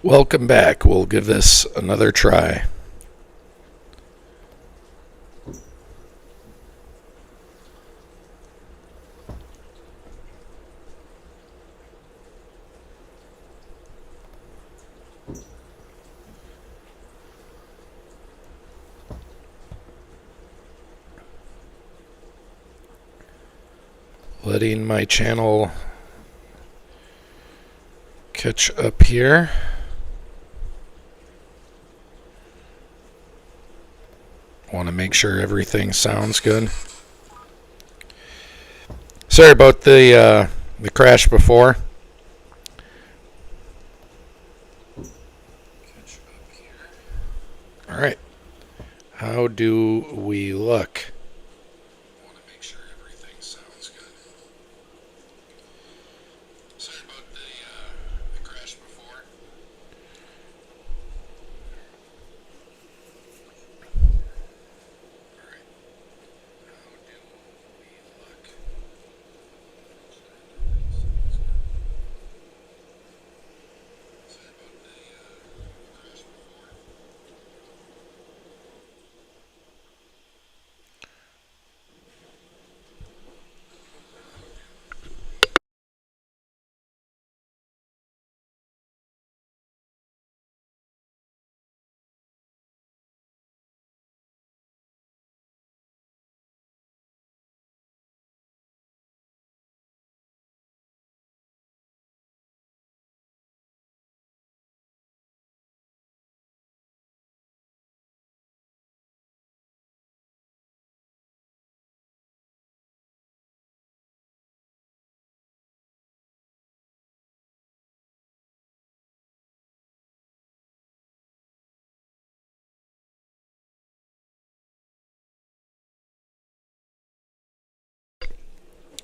Welcome back. We'll give this another try. Letting my channel catch up here. Want to make sure everything sounds good. Sorry about the crash before. All right. How do we look? Want to make sure everything sounds good. Sorry about the crash before.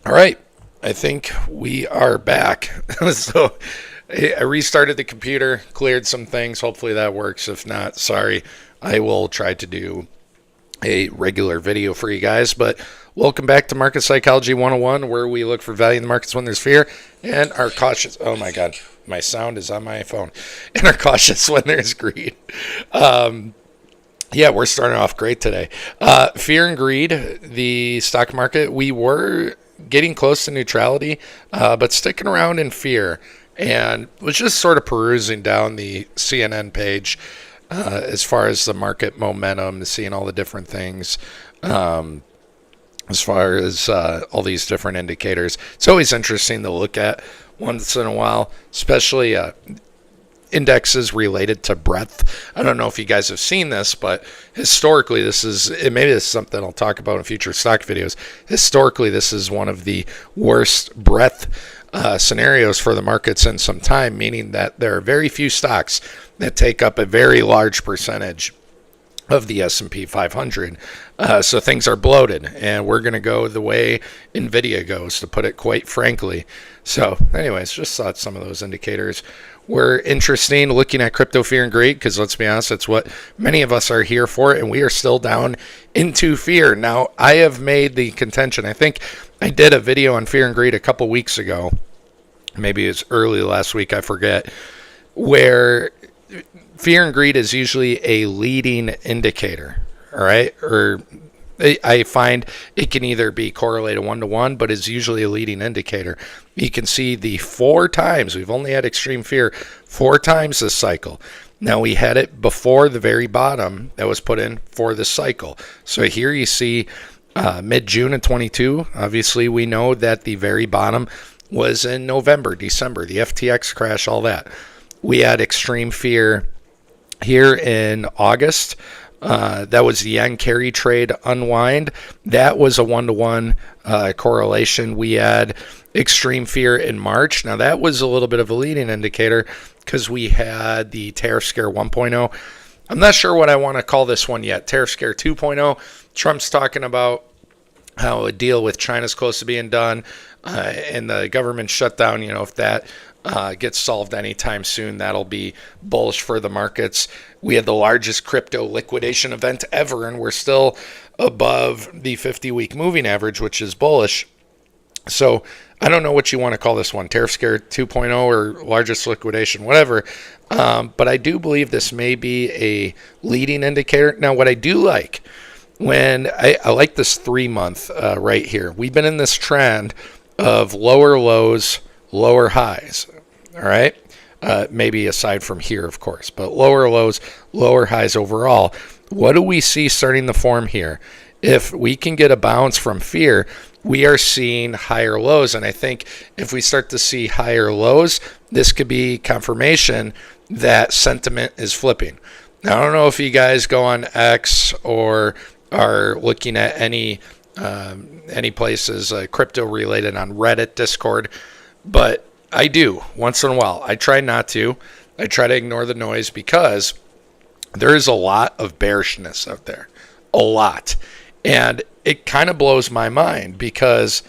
All right, I think we are back. So I restarted the computer, cleared some things. Hopefully that works. If not, sorry. I will try to do a regular video for you guys. But welcome back to Market Psychology 101, where we look for value in the markets when there's fear and are cautious. Oh my God, my sound is on my phone. And are cautious when there's greed. Yeah, we're starting off great today. Fear and greed, the stock market, we were getting close to neutrality, but sticking around in fear. And was just sort of perusing down the CNN page as far as the market momentum, seeing all the different things, as far as all these different indicators. It's always interesting to look at once in a while, especially indexes related to breadth. I don't know if you guys have seen this, but historically, maybe this is something I'll talk about in future stock videos. Historically, this is one of the worst breadth scenarios for the markets in some time, meaning that there are very few stocks that take up a very large percentage of the S&P 500. So things are bloated, and we're going to go the way NVIDIA goes, to put it quite frankly. So anyways, just thought some of those indicators were interesting, looking at crypto fear and greed, because let's be honest, it's what many of us are here for, and we are still down into fear. Now, I have made the contention, I think I did a video on fear and greed a couple weeks ago, maybe it's early last week, I forget, where fear and greed is usually a leading indicator, all right? Or I find it can either be correlated 1-to-1, but is usually a leading indicator. You can see the 4 times, we've only had extreme fear 4 times this cycle. Now we had it before the very bottom that was put in for the cycle. So here you see mid-June of 22. Obviously we know that the very bottom was in November, December, the FTX crash, all that. We had extreme fear here in August. That was the yen carry trade unwind. That was a 1-to-1 correlation. We had extreme fear in March. Now that was a little bit of a leading indicator because we had the tariff scare 1.0. I'm not sure what I want to call this one yet. Tariff scare 2.0. Trump's talking about how a deal with China's close to being done, and the government shutdown, if that gets solved anytime soon, that'll be bullish for the markets. We had the largest crypto liquidation event ever, and we're still above the 50-week moving average, which is bullish. So I don't know what you want to call this one, tariff scare 2.0 or largest liquidation, whatever. But I do believe this may be a leading indicator. Now, what I do like, when I like this 3 month right here, we've been in this trend of lower lows, lower highs. All right. Maybe aside from here, of course, but lower lows, lower highs overall. What do we see starting to form here? If we can get a bounce from fear, we are seeing higher lows. And I think if we start to see higher lows, this could be confirmation that sentiment is flipping. Now, I don't know if you guys go on X or are looking at any places crypto related on Reddit, Discord, but I do once in a while. I try not to. I try to ignore the noise because there is a lot of bearishness out there, a lot. And it kind of blows my mind because,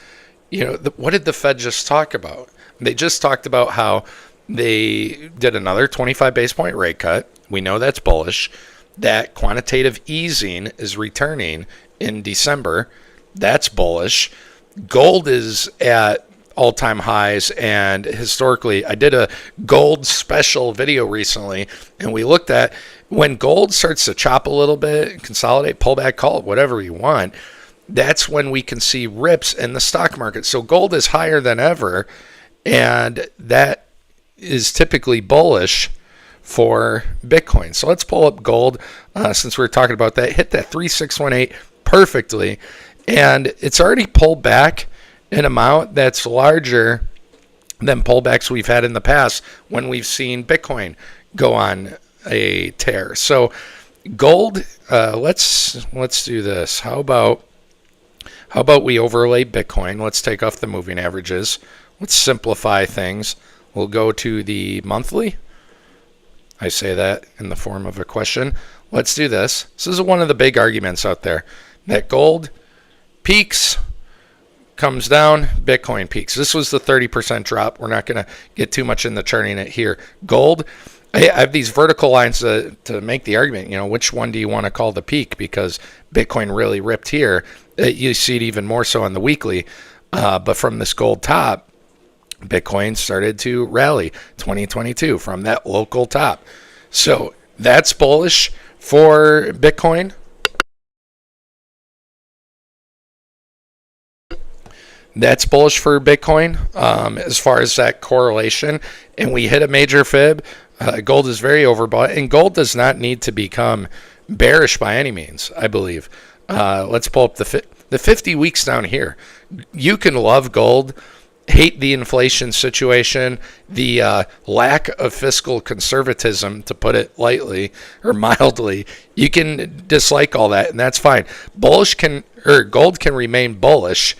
what did the Fed just talk about? They just talked about how they did another 25 base point rate cut. We know that's bullish. That quantitative easing is returning in December. That's bullish. Gold is at all-time highs, and historically, I did a gold special video recently, and we looked at when gold starts to chop a little bit, consolidate, pull back, call it whatever you want, that's when we can see rips in the stock market. So gold is higher than ever, and that is typically bullish for Bitcoin. So let's pull up gold since we were talking about that. Hit that 3618 perfectly, and it's already pulled back an amount that's larger than pullbacks we've had in the past when we've seen Bitcoin go on a tear. So gold, let's do this. How about we overlay Bitcoin? Let's take off the moving averages. Let's simplify things. We'll go to the monthly. I say that in the form of a question. Let's do this. This is one of the big arguments out there, that gold peaks, comes down, Bitcoin peaks. This was the 30% drop. We're not going to get too much into charting it here. Gold, I have these vertical lines to make the argument, which one do you want to call the peak? Because Bitcoin really ripped here. You see it even more so on the weekly. But from this gold top, Bitcoin started to rally 2022 from that local top. So that's bullish for Bitcoin. That's bullish for Bitcoin as far as that correlation. And we hit a major fib. Gold is very overbought, and gold does not need to become bearish by any means, I believe. Let's pull up the 50 weeks down here. You can love gold, hate the inflation situation, the lack of fiscal conservatism, to put it lightly or mildly. You can dislike all that, and that's fine. Gold can remain bullish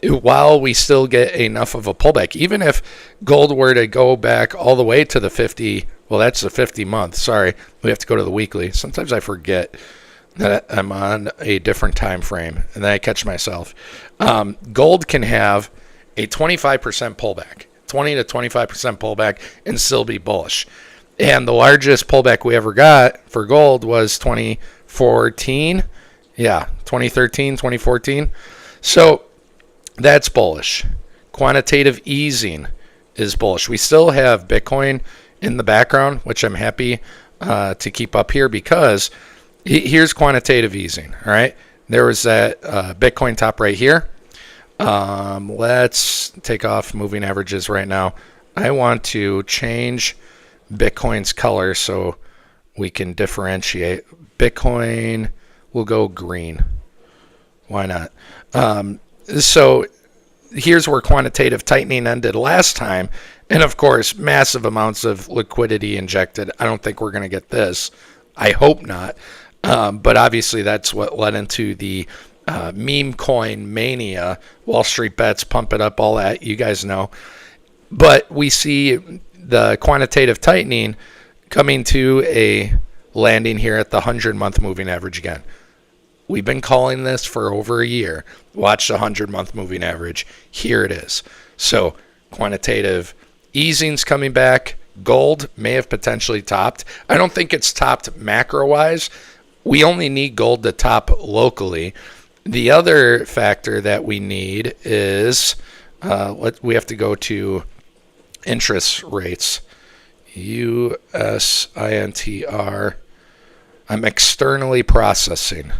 while we still get enough of a pullback. Even if gold were to go back all the way to the 50, well, that's the 50 month. Sorry, we have to go to the weekly. Sometimes I forget that I'm on a different time frame, and then I catch myself. Gold can have a 25% pullback, 20 to 25% pullback, and still be bullish. And the largest pullback we ever got for gold was 2014. Yeah, 2013, 2014. So that's bullish. Quantitative easing is bullish. We still have Bitcoin in the background, which I'm happy to keep up here because here's quantitative easing. All right. There was that Bitcoin top right here. Let's take off moving averages right now. I want to change Bitcoin's color so we can differentiate. Bitcoin will go green. Why not? So here's where quantitative tightening ended last time. And of course, massive amounts of liquidity injected. I don't think we're going to get this. I hope not. But obviously that's what led into the meme coin mania, Wall Street bets, pump it up, all that. You guys know. But we see the quantitative tightening coming to a landing here at the 100-month moving average again. We've been calling this for over a year. Watch the 100-month moving average. Here it is. So quantitative easing's coming back. Gold may have potentially topped. I don't think it's topped macro-wise. We only need gold to top locally. The other factor that we need is We have to go to interest rates. USINTR. I'm externally processing.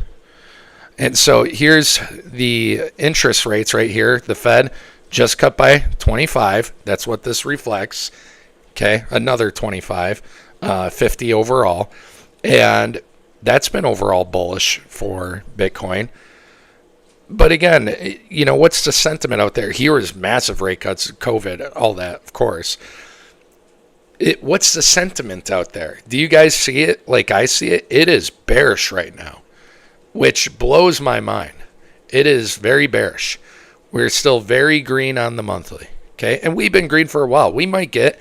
And so here's the interest rates right here. The Fed just cut by 25. That's what this reflects. Okay, another 25, 50 overall. And that's been overall bullish for Bitcoin. But again, what's the sentiment out there? Here is massive rate cuts, COVID, all that, of course. What's the sentiment out there? Do you guys see it like I see it? It is bearish right now, which blows my mind. It is very bearish. We're still very green on the monthly, okay? And we've been green for a while. We might get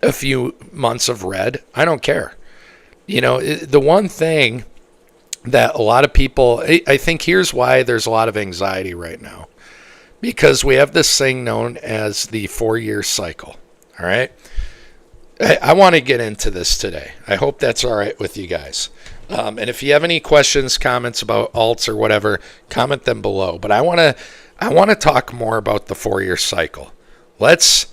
a few months of red. I don't care. The one thing that a lot of people, I think here's why there's a lot of anxiety right now. Because we have this thing known as the 4-year cycle, all right? I want to get into this today. I hope that's all right with you guys. And if you have any questions, comments about alts or whatever, comment them below. But I want to talk more about the 4-year cycle. Let's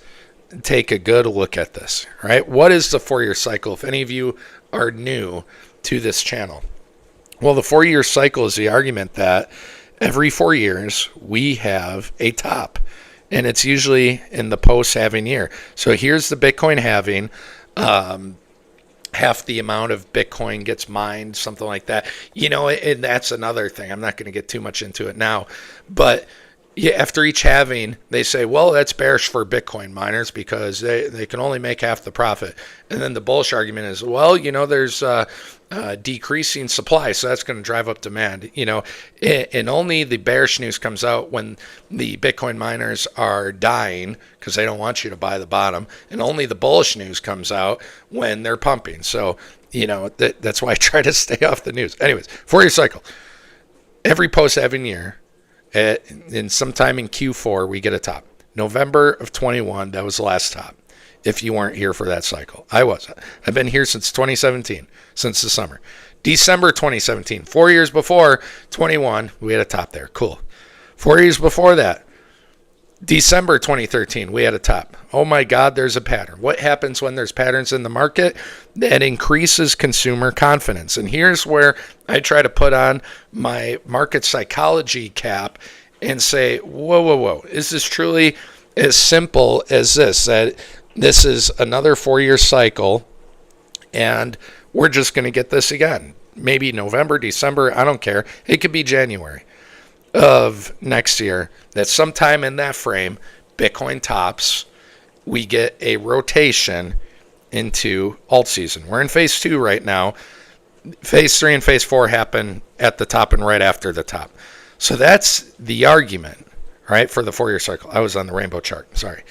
take a good look at this, right? What is the 4-year cycle? If any of you are new to this channel. Well, the 4-year cycle is the argument that every 4 years we have a top. And it's usually in the post-halving year. So here's the Bitcoin halving. Half the amount of Bitcoin gets mined, something like that. And that's another thing. I'm not going to get too much into it now. But yeah, after each halving, they say, well, that's bearish for Bitcoin miners because they can only make half the profit. And then the bullish argument is, well, there's decreasing supply, so that's going to drive up demand. And only the bearish news comes out when the Bitcoin miners are dying because they don't want you to buy the bottom. And only the bullish news comes out when they're pumping. So, that's why I try to stay off the news. Anyways, 4-year cycle. Every post-halving year, in sometime in Q4, we get a top. November of 21, that was the last top. If you weren't here for that cycle, I was. I've been here since 2017, since the summer. December 2017, 4 years before 21, we had a top there. Cool. 4 years before that, December 2013, we had a top. Oh my God, there's a pattern. What happens when there's patterns in the market? That increases consumer confidence. And here's where I try to put on my market psychology cap and say, whoa. Is this truly as simple as this? That this is another 4-year cycle and we're just going to get this again. Maybe November, December, I don't care. It could be January of next year, that sometime in that frame, Bitcoin tops, we get a rotation into alt season. We're in phase 2 right now. Phase 3 and phase 4 happen at the top and right after the top. So that's the argument, right, for the 4-year cycle. I was on the rainbow chart, sorry.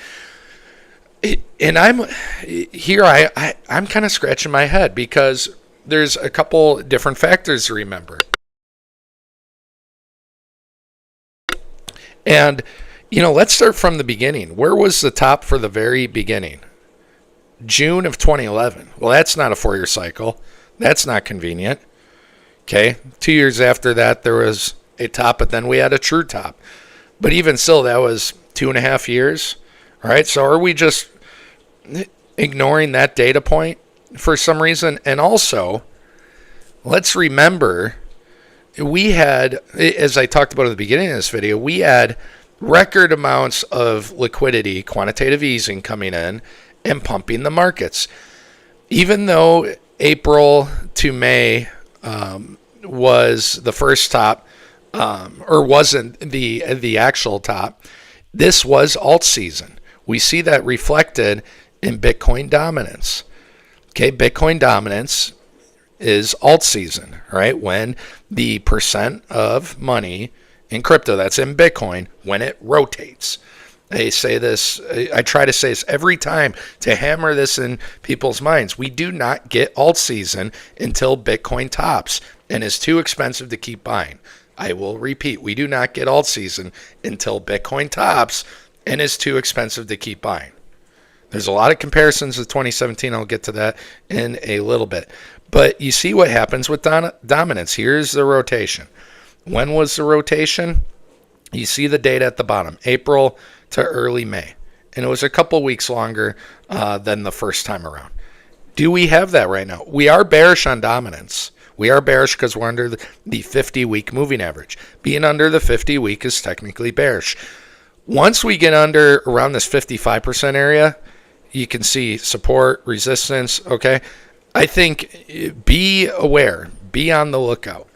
And I'm kind of scratching my head because there's a couple different factors to remember. And, let's start from the beginning. Where was the top for the very beginning? June of 2011. Well, that's not a 4-year cycle. That's not convenient. Okay. 2 years after that, there was a top, but then we had a true top. But even still, that was 2.5 years. All right. So are we just ignoring that data point for some reason? And also, let's remember, we had, as I talked about at the beginning of this video, we had record amounts of liquidity, quantitative easing coming in and pumping the markets. Even though April to May was the first top, or wasn't the actual top, this was alt season. We see that reflected in Bitcoin dominance. Okay, Bitcoin dominance is alt season, right? When the percent of money in crypto that's in Bitcoin, when it rotates. I say this, I try to say this every time to hammer this in people's minds. We do not get alt season until Bitcoin tops and is too expensive to keep buying. I will repeat, we do not get alt season until Bitcoin tops and is too expensive to keep buying. There's a lot of comparisons with 2017. I'll get to that in a little bit. But you see what happens with dominance. Here's the rotation. When was the rotation? You see the data at the bottom. April to early May. And it was a couple weeks longer than the first time around. Do we have that right now? We are bearish on dominance. We are bearish because we're under the 50-week moving average. Being under the 50-week is technically bearish. Once we get under around this 55% area, you can see support, resistance, okay? I think be aware, be on the lookout.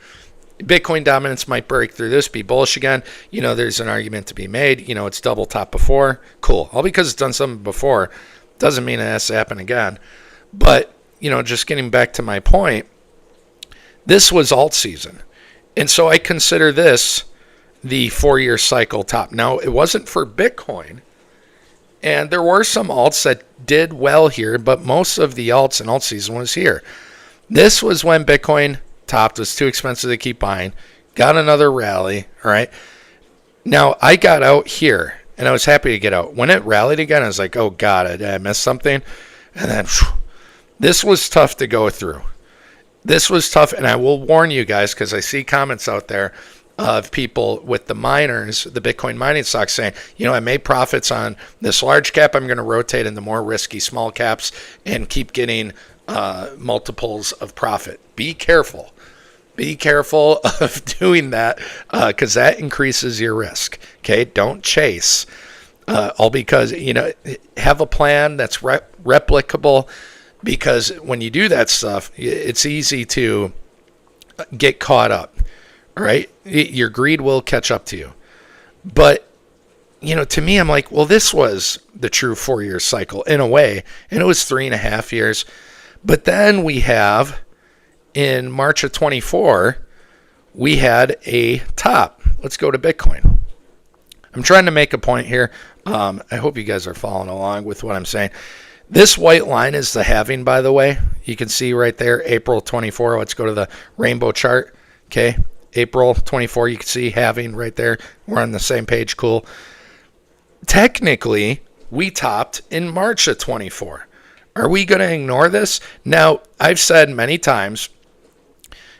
Bitcoin dominance might break through this, be bullish again. There's an argument to be made. It's double top before. Cool. All because it's done something before doesn't mean it has to happen again. But, just getting back to my point, this was alt season. And so I consider this the 4-year cycle top. Now, it wasn't for Bitcoin. And there were some alts that did well here, but most of the alts in alt season was here. This was when Bitcoin topped, was too expensive to keep buying, got another rally, all right? Now, I got out here, and I was happy to get out. When it rallied again, I was like, oh, God, did I miss something? And then, this was tough to go through. This was tough, and I will warn you guys, because I see comments out there of people with the miners, the Bitcoin mining stocks saying, I made profits on this large cap. I'm going to rotate into more risky small caps and keep getting multiples of profit. Be careful. Be careful of doing that because that increases your risk. Okay, don't chase. All because, have a plan that's replicable, because when you do that stuff, it's easy to get caught up. All right, your greed will catch up to you. But, to me, I'm like, well, this was the true 4-year cycle in a way, and it was 3.5 years. But then we have, in March of 24, we had a top. Let's go to Bitcoin. I'm trying to make a point here. I hope you guys are following along with what I'm saying. This white line is the halving, by the way. You can see right there, April 24. Let's go to the rainbow chart. Okay, April 24, you can see halving right there. We're on the same page. Cool. Technically, we topped in March of 24. Are we going to ignore this? Now, I've said many times,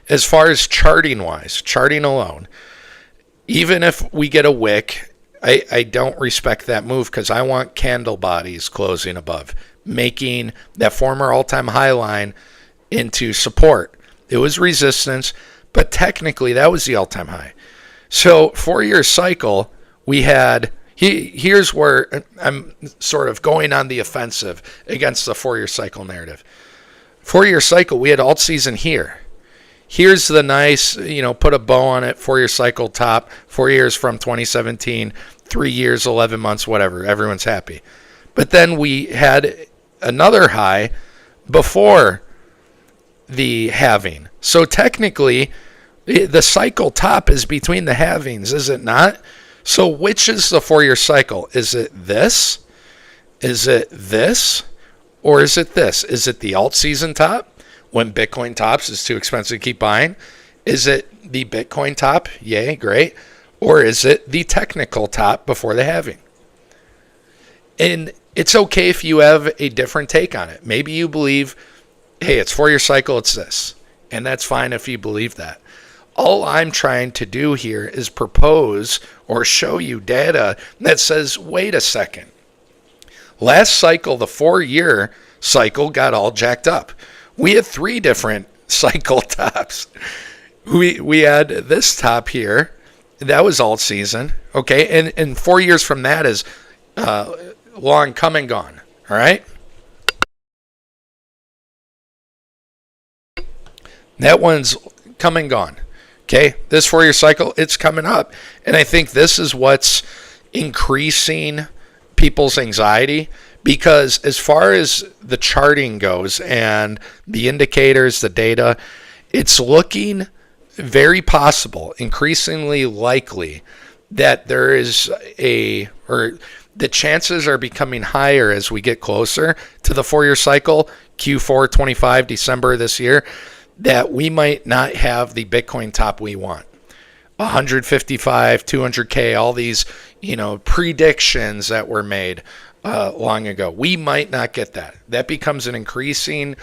as far as charting-wise, charting alone, even if we get a wick, I don't respect that move because I want candle bodies closing above, making that former all-time high line into support. It was resistance, but technically that was the all-time high. So 4-year cycle, we had, here's where I'm sort of going on the offensive against the 4-year cycle narrative. 4-year cycle, we had alt season here. Here's the nice, put a bow on it, 4-year cycle top, 4 years from 2017, 3 years, 11 months, whatever. Everyone's happy. But then we had another high before the halving. So technically, the cycle top is between the halvings, is it not? So which is the 4-year cycle? Is it this? Is it this? Or is it this? Is it the alt season top? When Bitcoin tops, it's too expensive to keep buying. Is it the Bitcoin top? Yay, great. Or is it the technical top before the halving? And it's okay if you have a different take on it. Maybe you believe, hey, it's 4-year cycle, it's this. And that's fine if you believe that. All I'm trying to do here is propose or show you data that says, wait a second. Last cycle, the 4-year cycle got all jacked up. We had 3 different cycle tops. We had this top here. That was alt season. Okay. And 4 years from that is long come and gone. All right. That one's come and gone. Okay. This 4-year cycle, it's coming up. And I think this is what's increasing people's anxiety. Because as far as the charting goes and the indicators, the data, it's looking very possible, increasingly likely, that there is or the chances are becoming higher as we get closer to the 4-year cycle, Q4 25, December this year, that we might not have the Bitcoin top we want. 155, 200K, all these, predictions that were made long ago. We might not get that. That becomes an increasing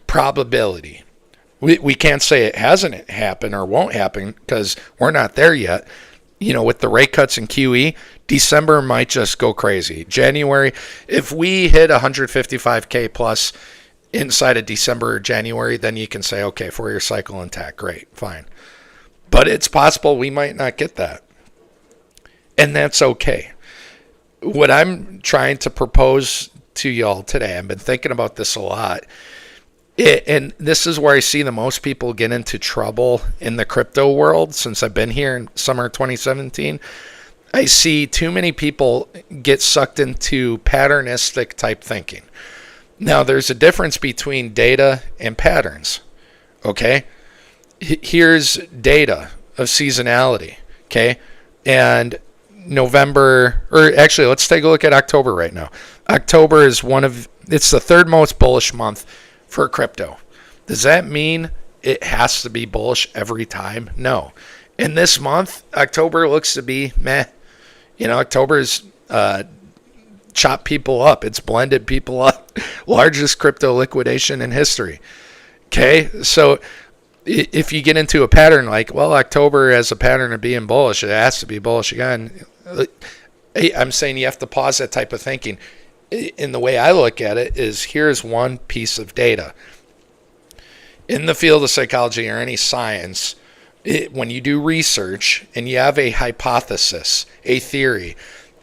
probability. We can't say it hasn't happened or won't happen because we're not there yet. with the rate cuts in QE, December might just go crazy. January, if we hit 155K plus inside of December or January, then you can say, okay, 4-year cycle intact, great, fine. But it's possible we might not get that. And that's okay. What I'm trying to propose to y'all today, I've been thinking about this a lot, and this is where I see the most people get into trouble in the crypto world since I've been here in summer 2017. I see too many people get sucked into patternistic type thinking. Now, there's a difference between data and patterns, okay? Here's data of seasonality, okay? And November, or actually, let's take a look at October right now. October is it's the third most bullish month for crypto. Does that mean it has to be bullish every time? No. In this month, October looks to be meh. October's chopped people up. It's blended people up. Largest crypto liquidation in history. Okay, so if you get into a pattern like, well, October has a pattern of being bullish, it has to be bullish again. I'm saying you have to pause that type of thinking. In the way I look at it is, here's one piece of data. In the field of psychology or any science, when you do research and you have a hypothesis, a theory,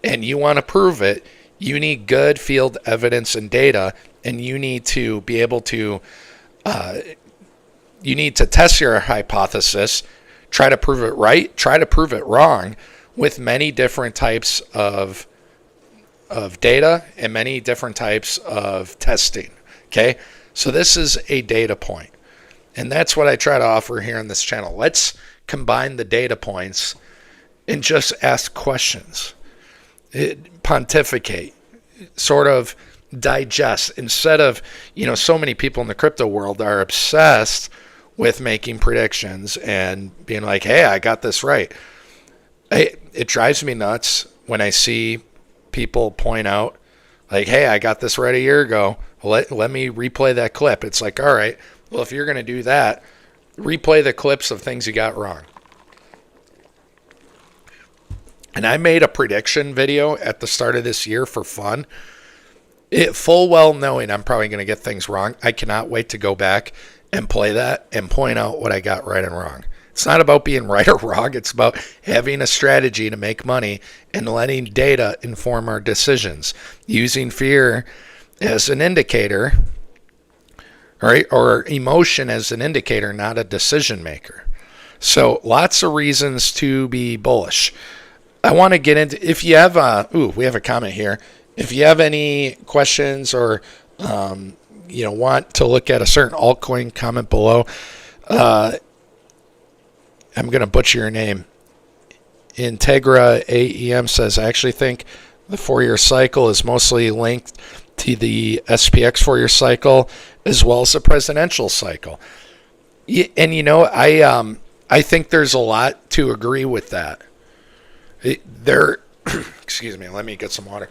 and you want to prove it, you need good field evidence and data, and you need to be able to you need to test your hypothesis, try to prove it right, try to prove it wrong with many different types of data and many different types of testing. Okay, so this is a data point, and that's what I try to offer here on this channel. Let's combine the data points and just ask questions, pontificate, sort of digest, instead of, so many people in the crypto world are obsessed with making predictions and being like, hey, I got this right. It drives me nuts when I see people point out, like, hey, I got this right a year ago. Let me replay that clip. It's like, all right, well, if you're going to do that, replay the clips of things you got wrong. And I made a prediction video at the start of this year for fun. Full well knowing I'm probably going to get things wrong. I cannot wait to go back and play that and point out what I got right and wrong. It's not about being right or wrong. It's about having a strategy to make money and letting data inform our decisions, using fear as an indicator, right, or emotion as an indicator, not a decision maker. So lots of reasons to be bullish. I want to get into, if you have we have a comment here. If you have any questions or want to look at a certain altcoin, comment below. I'm going to butcher your name. Integra AEM says, I actually think the 4-year cycle is mostly linked to the SPX 4-year cycle as well as the presidential cycle. And I think there's a lot to agree with that. Excuse me, let me get some water.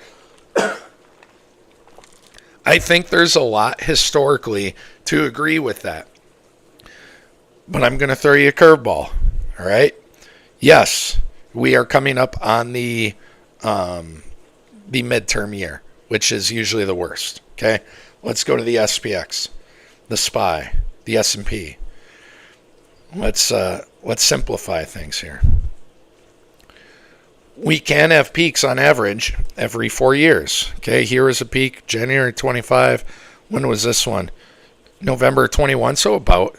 I think there's a lot historically to agree with that. But I'm going to throw you a curveball. All right. Yes, we are coming up on the midterm year, which is usually the worst. Okay. Let's go to the SPX, the SPY, the S&P. Let's simplify things here. We can have peaks on average every 4 years. Okay, here is a peak, January 25. When was this one? November 21. So about,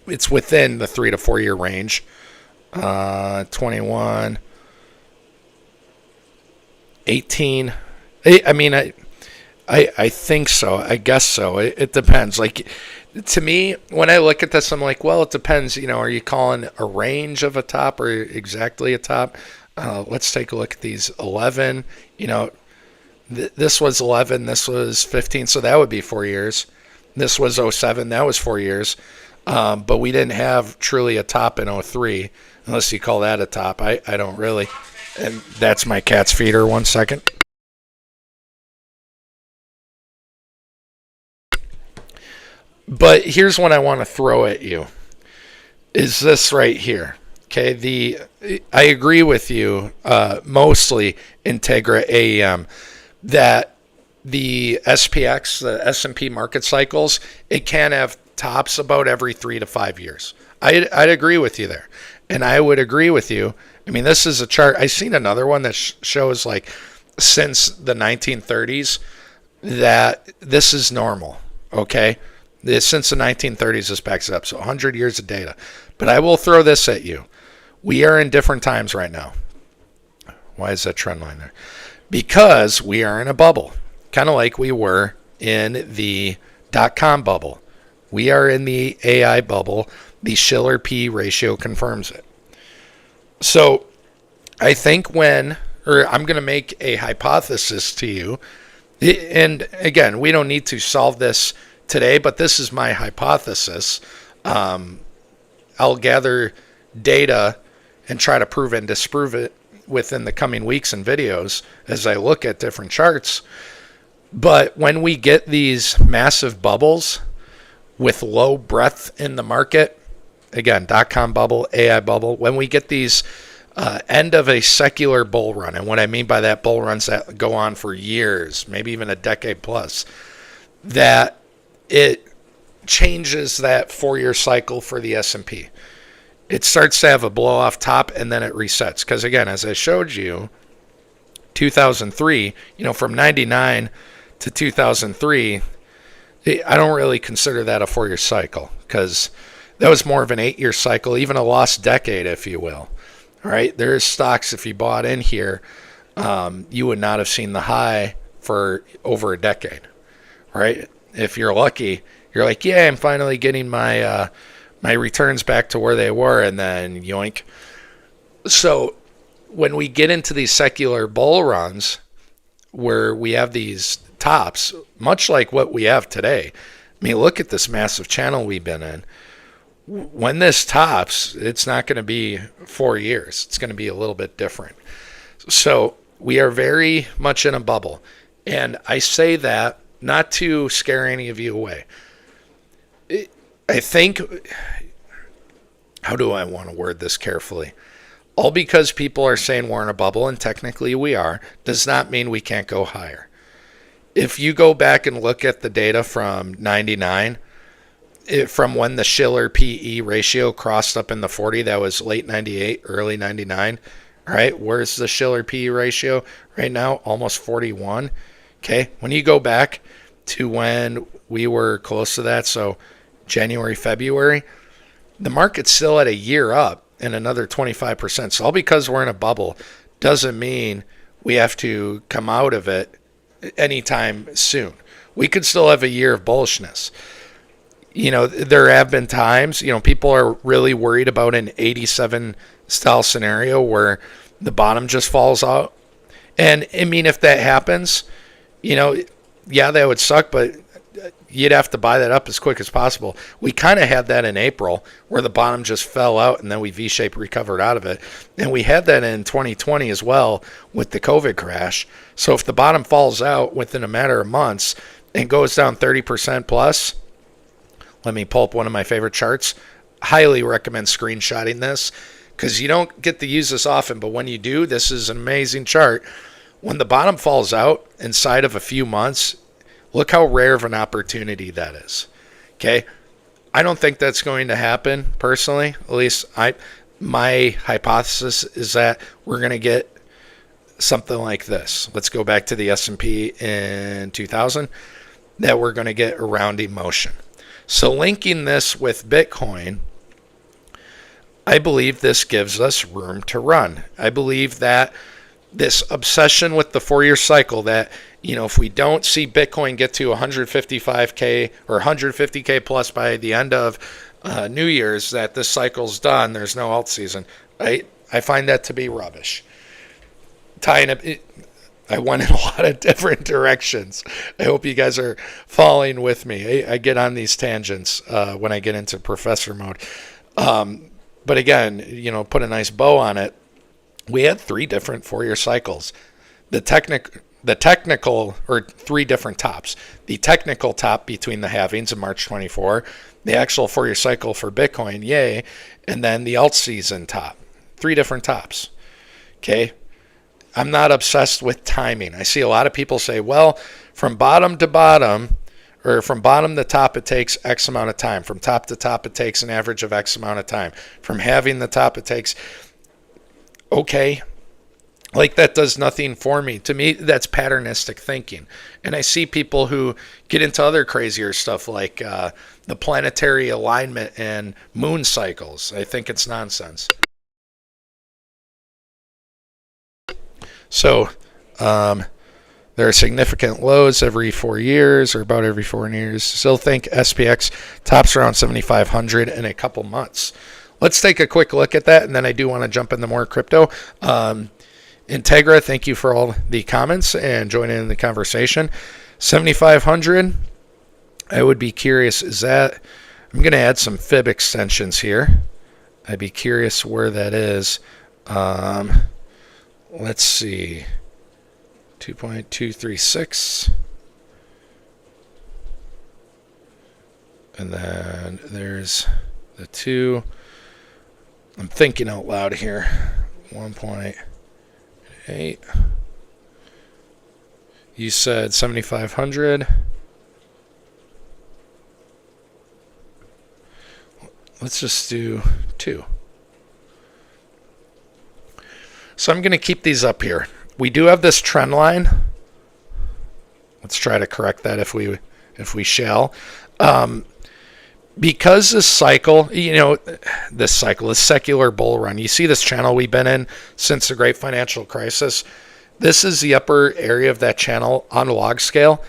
it's within the 3 to 4 year range. 21, 18. I think so. I guess so. It depends. Like, to me, when I look at this, I'm like, well, it depends. Are you calling a range of a top or exactly a top? Let's take a look at these 11. This was 11. This was 15. So that would be 4 years. This was 07. That was 4 years. But we didn't have truly a top in 03, unless you call that a top. I don't really. And that's my cat's feeder. 1 second. But here's what I want to throw at you, is this right here. Okay, I agree with you, mostly Integra AEM, that the SPX, the S&P market cycles, it can have tops about every 3 to 5 years. I'd agree with you there. And I would agree with you. I mean, this is a chart. I've seen another one that shows like since the 1930s that this is normal, okay? Since the 1930s, this backs up. So 100 years of data. But I will throw this at you. We are in different times right now. Why is that trend line there? Because we are in a bubble, kind of like we were in the .com bubble. We are in the AI bubble. The Shiller-P ratio confirms it. So I think I'm going to make a hypothesis to you, and again, we don't need to solve this today, but this is my hypothesis. I'll gather data and try to prove and disprove it within the coming weeks and videos as I look at different charts. But when we get these massive bubbles with low breadth in the market, again, .com bubble, AI bubble, when we get these end of a secular bull run, and what I mean by that, bull runs that go on for years, maybe even a decade plus, that it changes that 4-year cycle for the S&P. It starts to have a blow off top and then it resets. Because again, as I showed you, 2003, from 99 to 2003, I don't really consider that a 4-year cycle because that was more of an 8-year cycle, even a lost decade, if you will. All right, there's stocks, if you bought in here, you would not have seen the high for over a decade. All right, if you're lucky, you're like, yeah, I'm finally getting my my returns back to where they were, and then yoink. So when we get into these secular bull runs where we have these tops, much like what we have today, I mean, look at this massive channel we've been in. When this tops, it's not going to be 4 years. It's going to be a little bit different. So we are very much in a bubble. And I say that not to scare any of you away. I think, how do I want to word this carefully? All because people are saying we're in a bubble, and technically we are, does not mean we can't go higher. If you go back and look at the data from 99, from when the Shiller PE ratio crossed up in the 40, that was late 98, early 99. All right, where's the Shiller PE ratio right now? Almost 41. Okay, when you go back to when we were close to that, so January, February, the market's still at a year up and another 25%. So all because we're in a bubble doesn't mean we have to come out of it anytime soon. We could still have a year of bullishness. There have been times, people are really worried about an 87 style scenario where the bottom just falls out. And I mean, if that happens, yeah, that would suck, but you'd have to buy that up as quick as possible. We kind of had that in April where the bottom just fell out and then we V-shaped recovered out of it. And we had that in 2020 as well with the COVID crash. So if the bottom falls out within a matter of months and goes down 30% plus, let me pull up one of my favorite charts. Highly recommend screenshotting this because you don't get to use this often, but when you do, this is an amazing chart. When the bottom falls out inside of a few months, look how rare of an opportunity that is. Okay? I don't think that's going to happen personally. At least my hypothesis is that we're going to get something like this. Let's go back to the S&P in 2000, that we're going to get a rounding motion. So linking this with Bitcoin, I believe this gives us room to run. I believe that this obsession with the 4-year cycle, that if we don't see Bitcoin get to 155K or 150K plus by the end of New Year's, that this cycle's done, there's no alt season. I find that to be rubbish. Tying it, I went in a lot of different directions. I hope you guys are following with me. I get on these tangents when I get into professor mode. But again, put a nice bow on it. We had 3 different 4-year cycles. The the technical, or three different tops. The technical top between the halvings in March 24, the actual 4-year cycle for Bitcoin, yay, and then the alt season top. Three different tops. Okay? I'm not obsessed with timing. I see a lot of people say, well, from bottom to bottom, or from bottom to top, it takes X amount of time. From top to top, it takes an average of X amount of time. From having the top, it takes... Okay. Like, that does nothing for me. To me, that's patternistic thinking. And I see people who get into other crazier stuff like the planetary alignment and moon cycles. I think it's nonsense. So, there are significant lows every 4 years, or about every 4 years. Still think SPX tops around 7,500 in a couple months. Let's take a quick look at that, and then I do want to jump into more crypto. Integra, thank you for all the comments and joining in the conversation. 7,500, I would be curious, is that... I'm going to add some fib extensions here. I'd be curious where that is. Let's see. 2.236. And then there's the 2. I'm thinking out loud here. 1.8. You said 7,500. Let's just do 2. So I'm going to keep these up here. We do have this trend line. Let's try to correct that if we shall. Because this cycle, this secular bull run, you see this channel we've been in since the great financial crisis. This is the upper area of that channel on a log scale.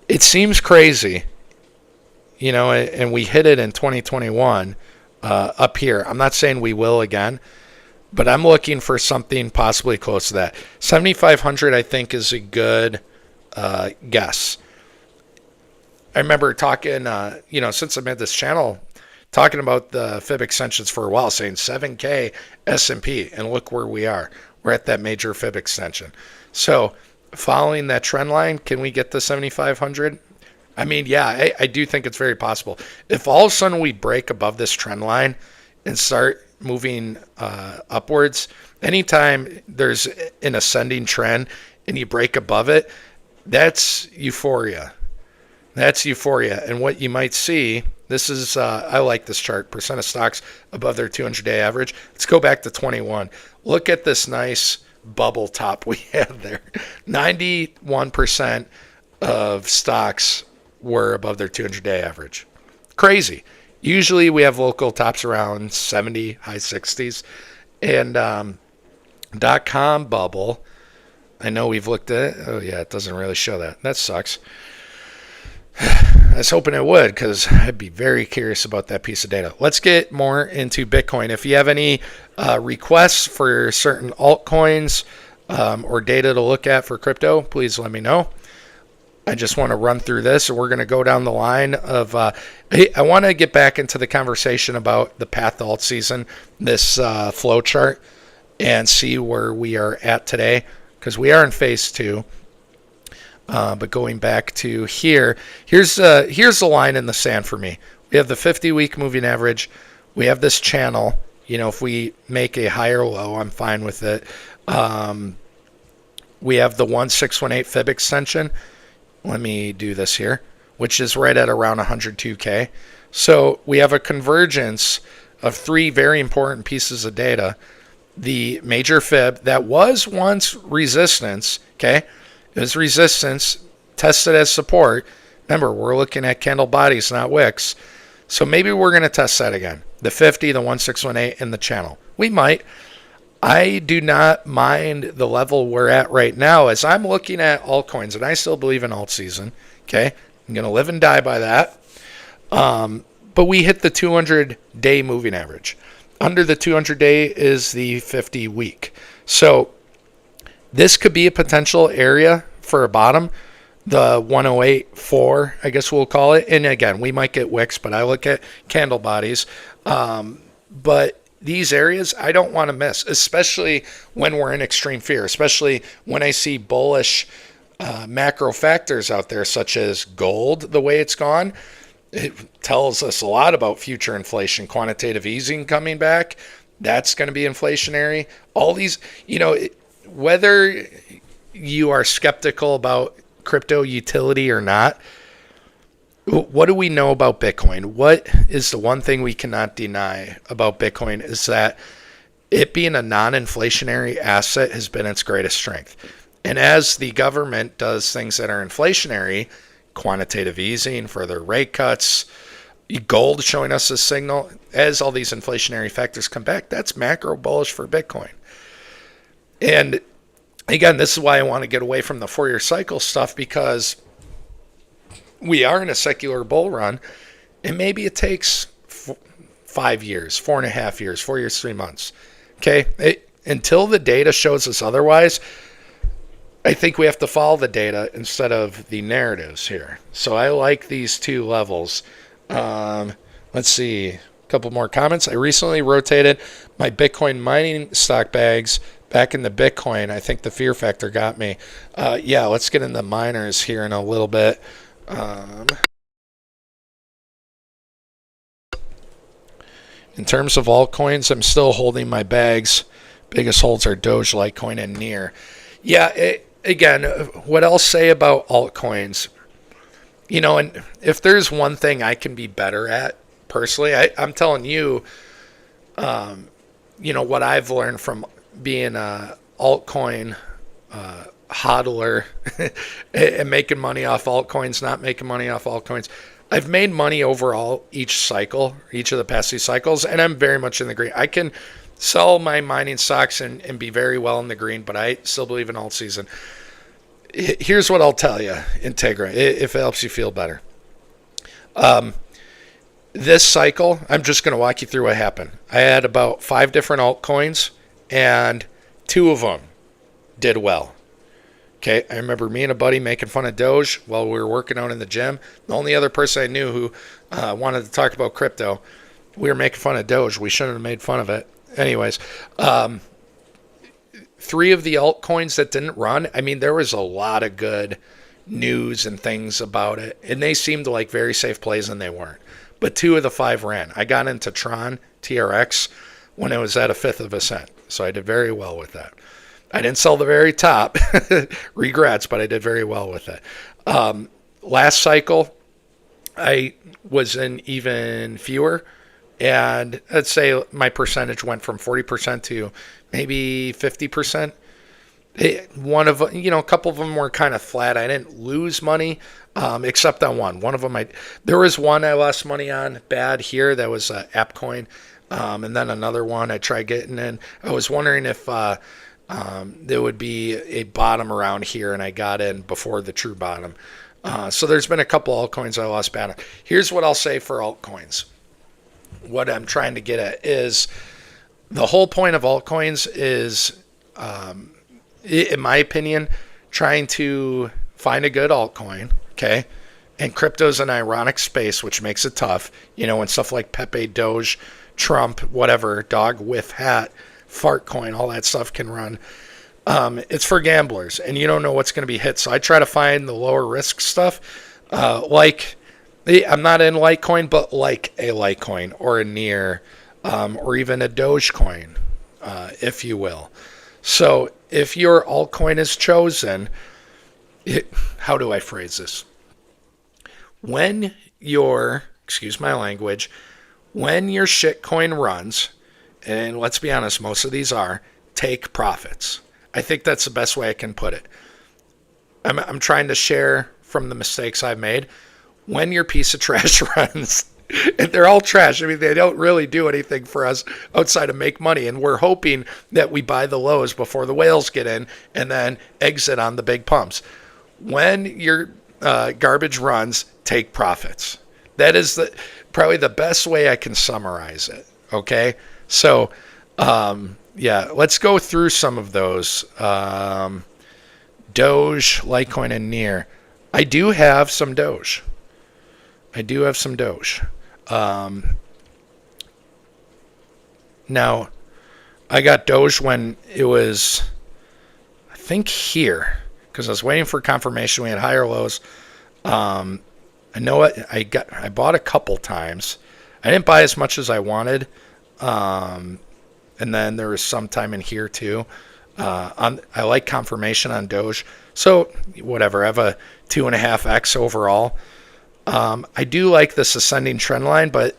It seems crazy, and we hit it in 2021 up here. I'm not saying we will again, but I'm looking for something possibly close to that. 7,500, I think, is a good guess. I remember talking, since I made this channel, talking about the fib extensions for a while, saying 7K S&P, and look where we are. We're at that major fib extension. So following that trend line, can we get to 7,500? I mean, yeah, I do think it's very possible. If all of a sudden we break above this trend line and start moving upwards, anytime there's an ascending trend and you break above it, that's euphoria. That's euphoria. And what you might see, this is, I like this chart, percent of stocks above their 200-day average. Let's go back to 21. Look at this nice bubble top we had there. 91% of stocks were above their 200-day average. Crazy. Usually we have local tops around 70, high 60s. And .com bubble, I know we've looked at it. Oh, yeah, it doesn't really show that. That sucks. I was hoping it would, because I'd be very curious about that piece of data. Let's get more into Bitcoin. If you have any requests for certain altcoins or data to look at for crypto, please let me know. I just want to run through this, and we're going to go down the line of... I want to get back into the conversation about the path to alt season, this flow chart, and see where we are at today, because we are in phase 2. But going back to here, here's the line in the sand for me. We have the 50-week moving average. We have this channel. If we make a higher low, I'm fine with it. We have the 1618 fib extension. Let me do this here, which is right at around 102K. So we have a convergence of 3 very important pieces of data. The major fib that was once resistance, okay? It was resistance, tested as support. Remember, we're looking at candle bodies, not wicks. So maybe we're going to test that again. The 50, the 1618, and the channel. We might. I do not mind the level we're at right now as I'm looking at altcoins, and I still believe in alt season. Okay? I'm going to live and die by that. But we hit the 200-day moving average. Under the 200-day is the 50-week. So this could be a potential area for a bottom, the 108.4, I guess we'll call it. And again, we might get wicks, but I look at candle bodies. But these areas I don't want to miss, especially when we're in extreme fear, especially when I see bullish macro factors out there, such as gold, the way it's gone. It tells us a lot about future inflation, quantitative easing coming back. That's going to be inflationary. All these, whether you are skeptical about crypto utility or not, what do we know about Bitcoin? What is the one thing we cannot deny about Bitcoin is that it being a non-inflationary asset has been its greatest strength. And as the government does things that are inflationary, quantitative easing, further rate cuts, gold showing us a signal, as all these inflationary factors come back, that's macro bullish for Bitcoin. And again, this is why I want to get away from the 4-year cycle stuff, because we are in a secular bull run, and maybe it takes 5 years, 4.5 years, 4 years, 3 months. Okay? Until the data shows us otherwise, I think we have to follow the data instead of the narratives here. So I like these two levels. Let's see. A couple more comments. I recently rotated my Bitcoin mining stock bags back into Bitcoin. I think the fear factor got me. Yeah, let's get into miners here in a little bit. In terms of altcoins, I'm still holding my bags. Biggest holds are Doge, Litecoin, and Near. Yeah, again, what I'll say about altcoins, and if there's one thing I can be better at personally, I'm telling you, what I've learned from being a altcoin hodler and making money off altcoins, not making money off altcoins. I've made money overall each cycle, each of the past 2 cycles, and I'm very much in the green. I can sell my mining stocks and be very well in the green, but I still believe in alt season. Here's what I'll tell you, Integra, if it helps you feel better. This cycle, I'm just going to walk you through what happened. I had about 5 different altcoins, and 2 of them did well. Okay, I remember me and a buddy making fun of Doge while we were working out in the gym. The only other person I knew who wanted to talk about crypto, we were making fun of Doge. We shouldn't have made fun of it. Anyways, 3 of the altcoins that didn't run, I mean, there was a lot of good news and things about it, and they seemed like very safe plays, and they weren't. But 2 of the 5 ran. I got into Tron, TRX, when it was at 1/5 of a cent, so I did very well with that. I didn't sell the very top. Regrets, but I did very well with it. Last cycle, I was in even fewer, and I'd say my percentage went from 40% to maybe 50%. One of a couple of them were kind of flat. I didn't lose money, except on one. One of them, there was one I lost money on bad here. That was AppCoin, and then another one I tried getting in. I was wondering if there would be a bottom around here, and I got in before the true bottom. So there's been a couple altcoins I lost bad on. Here's what I'll say for altcoins. What I'm trying to get at is the whole point of altcoins is, in my opinion, trying to find a good altcoin, okay? And crypto's an ironic space, which makes it tough. When stuff like Pepe, Doge, Trump, whatever, dog with hat, fart coin, all that stuff can run. It's for gamblers, and you don't know what's going to be hit. So I try to find the lower risk stuff, I'm not in Litecoin, but like a Litecoin or a Near, or even a Dogecoin, if you will. So if your altcoin is chosen, how do I phrase this? When your, excuse my language, when your shitcoin runs, and let's be honest, most of these are, take profits. I think that's the best way I can put it. I'm trying to share from the mistakes I've made. When your piece of trash runs, and they're all trash. I mean, they don't really do anything for us outside of make money, and we're hoping that we buy the lows before the whales get in and then exit on the big pumps. When your garbage runs, take profits. That is probably the best way I can summarize it, okay? So, let's go through some of those. Doge, Litecoin, and Near. I do have some Doge. Now, I got Doge when it was, I think, here, because I was waiting for confirmation. We had higher lows. I know it. I bought a couple times. I didn't buy as much as I wanted. And then there was some time in here too. I like confirmation on Doge. So whatever. I have a 2.5x overall. I do like this ascending trend line, but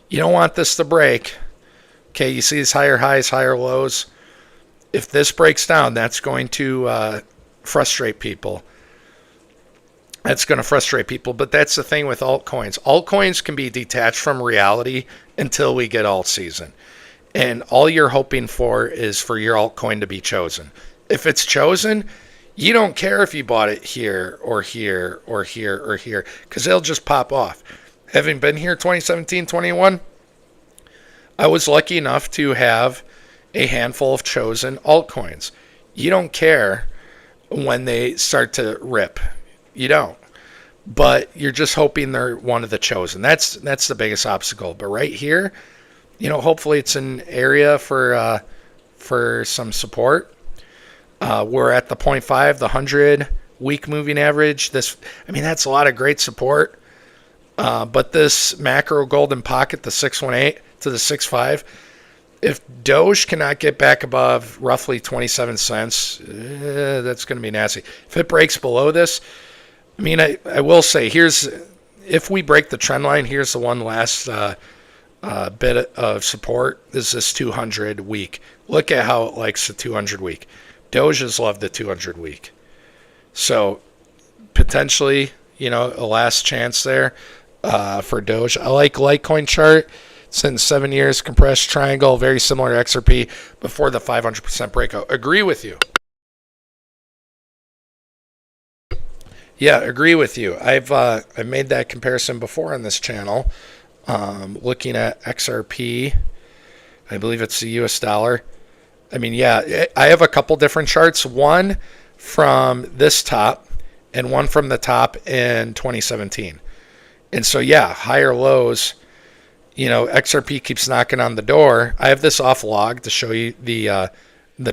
you don't want this to break. Okay, you see these higher highs, higher lows. If this breaks down, that's going to frustrate people. That's going to frustrate people, but that's the thing with altcoins. Altcoins can be detached from reality until we get alt season. And all you're hoping for is for your altcoin to be chosen. If it's chosen, you don't care if you bought it here or here or here or here, because it'll just pop off. Having been here 2017, 21, I was lucky enough to have a handful of chosen altcoins. You don't care when they start to rip. You don't. But you're just hoping they're one of the chosen. That's the biggest obstacle. But right here, hopefully it's an area for some support. We're at the 0.5, the 100 week moving average. That's a lot of great support. But this macro golden pocket, the 618 to the 6.5, if Doge cannot get back above roughly 27 cents, that's going to be nasty. If it breaks below this, I will say, if we break the trend line, here's the one last bit of support. This 200 week. Look at how it likes the 200 week. Doge's love the 200 week. So potentially, a last chance there for Doge. I like Litecoin chart. Since 7 years, compressed triangle, very similar to XRP before the 500% breakout. Agree with you. Yeah, agree with you. I've made that comparison before on this channel. Looking at XRP, I believe it's the US dollar. I have a couple different charts. One from this top and one from the top in 2017. And so, higher lows. XRP keeps knocking on the door. I have this off log to show you the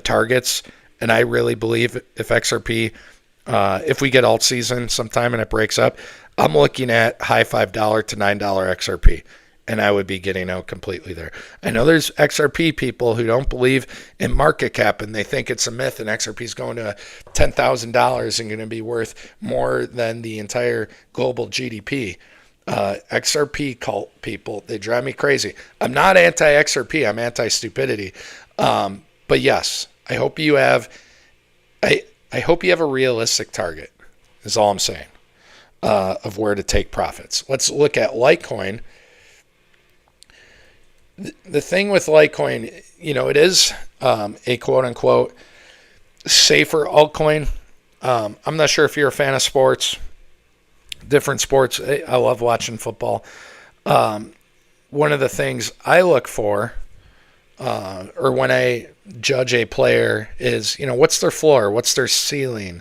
targets, and I really believe if XRP, if we get alt season sometime and it breaks up, I'm looking at high $5 to $9 XRP, and I would be getting out completely there. I know there's XRP people who don't believe in market cap, and they think it's a myth, and XRP is going to $10,000 and going to be worth more than the entire global GDP. XRP cult people, they drive me crazy. I'm not anti-XRP, I'm anti-stupidity. But yes, I hope you have a realistic target, is all I'm saying, of where to take profits. Let's look at Litecoin. The thing with Litecoin, it is a quote-unquote safer altcoin. I'm not sure if you're a fan of sports. Different sports. I love watching football. One of the things I look for, or when I judge a player, is what's their floor, what's their ceiling.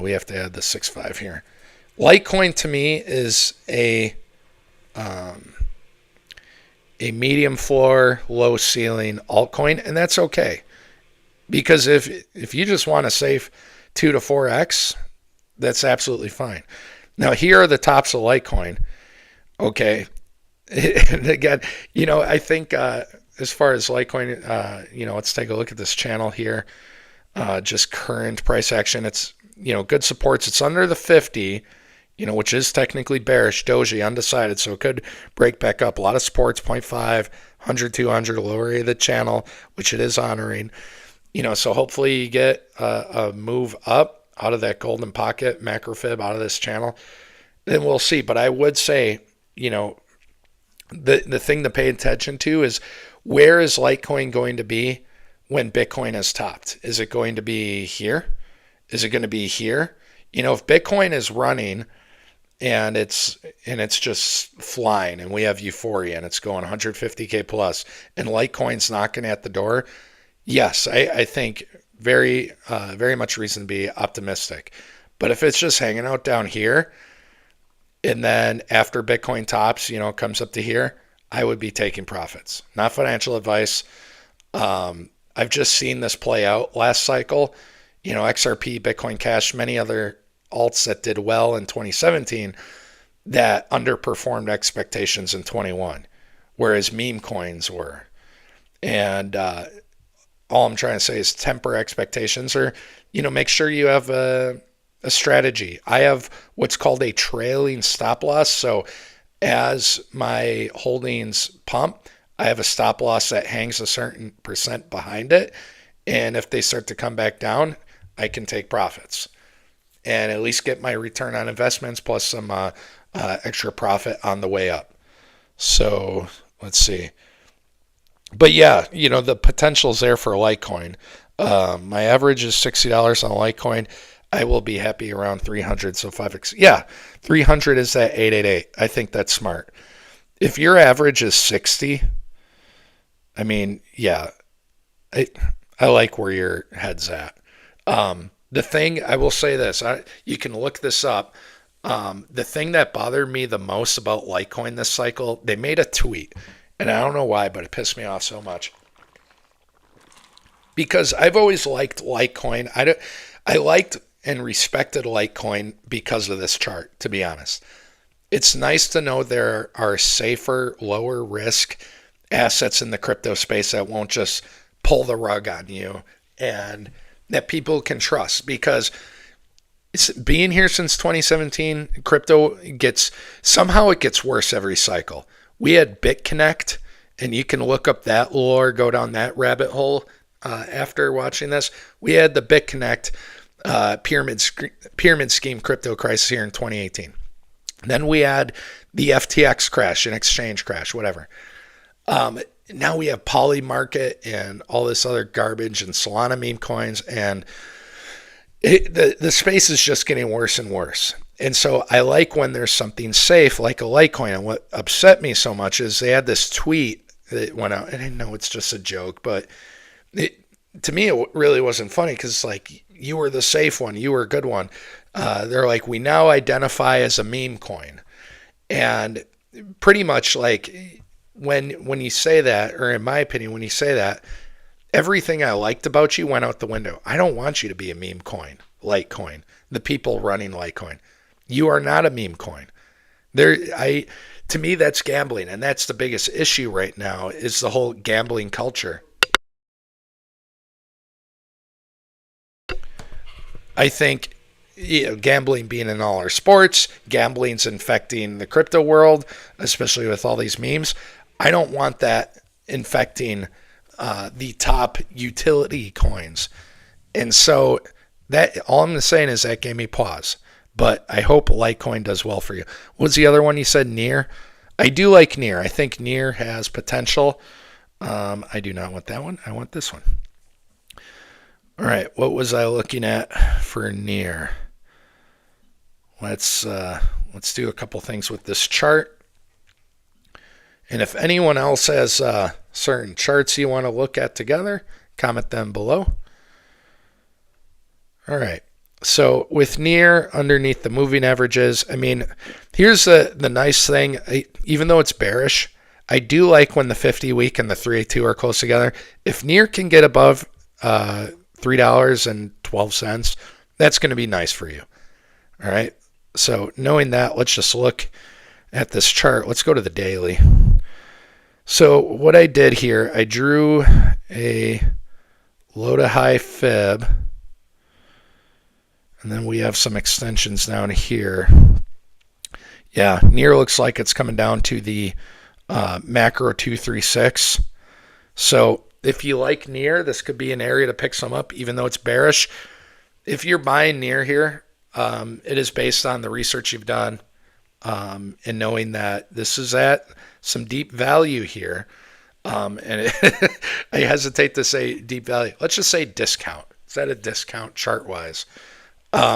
We have to add the 6.5 here. Litecoin to me is a medium floor, low ceiling altcoin, and that's okay, because if you just want a safe 2 to 4x, that's absolutely fine. Now, here are the tops of Litecoin. Okay. And again, I think as far as Litecoin, let's take a look at this channel here. Just current price action. It's, good supports. It's under the 50, which is technically bearish, doji, undecided. So it could break back up. A lot of supports, 0.5, 100, 200, lower area of the channel, which it is honoring. So hopefully you get a move up out of that golden pocket, macro fib, out of this channel, then we'll see. But I would say, the thing to pay attention to is, where is Litecoin going to be when Bitcoin is topped? Is it going to be here? Is it going to be here? If Bitcoin is running and it's just flying and we have euphoria and it's going 150K plus and Litecoin's knocking at the door, yes, I think very much reason to be optimistic. But if it's just hanging out down here, and then after Bitcoin tops, comes up to here, I would be taking profits. Not financial advice. I've just seen this play out last cycle. XRP, Bitcoin Cash, many other alts that did well in 2017 that underperformed expectations in 21, whereas meme coins were. And all I'm trying to say is temper expectations, or make sure you have a strategy. I have what's called a trailing stop loss. So as my holdings pump, I have a stop loss that hangs a certain percent behind it. And if they start to come back down, I can take profits and at least get my return on investments plus some extra profit on the way up. So let's see. But yeah, the potential's there for Litecoin. My average is $60 on Litecoin. I will be happy around 300. So 5x. Yeah, 300 is that 888. I think that's smart. If your average is 60, I mean, yeah, I like where your head's at. The thing, I will say this, you can look this up. The thing that bothered me the most about Litecoin this cycle, they made a tweet, and I don't know why, but it pissed me off so much. Because I've always liked Litecoin. I liked and respected Litecoin because of this chart, to be honest. It's nice to know there are safer, lower risk assets in the crypto space that won't just pull the rug on you and that people can trust, because it's being here since 2017, crypto gets worse every cycle. We had BitConnect, and you can look up that lore, go down that rabbit hole after watching this. We had the BitConnect pyramid scheme crypto crisis here in 2018. Then we had the FTX crash, an exchange crash, whatever. Now we have Polymarket and all this other garbage and Solana meme coins, and the space is just getting worse and worse. And so I like when there's something safe like a Litecoin. And what upset me so much is they had this tweet that went out, and I know it's just a joke, but to me it really wasn't funny, because it's like, you were the safe one, you were a good one. They're like, we now identify as a meme coin. And pretty much like when you say that, or in my opinion, when you say that, everything I liked about you went out the window. I don't want you to be a meme coin, Litecoin, the people running Litecoin. You are not a meme coin. To me, that's gambling, and that's the biggest issue right now, is the whole gambling culture. I think gambling being in all our sports, gambling's infecting the crypto world, especially with all these memes. I don't want that infecting the top utility coins. And so that, all I'm saying is that gave me pause. But I hope Litecoin does well for you. What's the other one you said? Near? I do like Near. I think Near has potential. I do not want that one. I want this one. All right, what was I looking at for Near? Let's do a couple things with this chart. And if anyone else has certain charts you want to look at together, comment them below. All right. So with Near underneath the moving averages, I mean, here's the nice thing. Even though it's bearish, I do like when the 50-week and the 382 are close together. If Near can get above $3.12, that's going to be nice for you. All right. So knowing that, let's just look at this chart. Let's go to the daily. So what I did here, I drew a low to high fib, and then we have some extensions down here. Yeah, Near looks like it's coming down to the macro 236. So if you like Near, this could be an area to pick some up, even though it's bearish. If you're buying Near here, it is based on the research you've done, and knowing that this is at some deep value here. I hesitate to say deep value. Let's just say discount. Is that a discount chart-wise?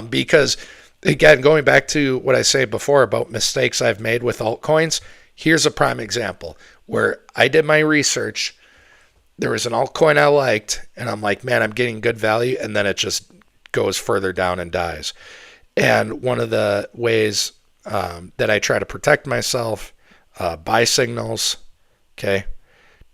Because, again, going back to what I said before about mistakes I've made with altcoins, here's a prime example where I did my research. There was an altcoin I liked, and I'm like, man, I'm getting good value, and then it just goes further down and dies. And one of the ways that I try to protect myself, buy signals, Okay.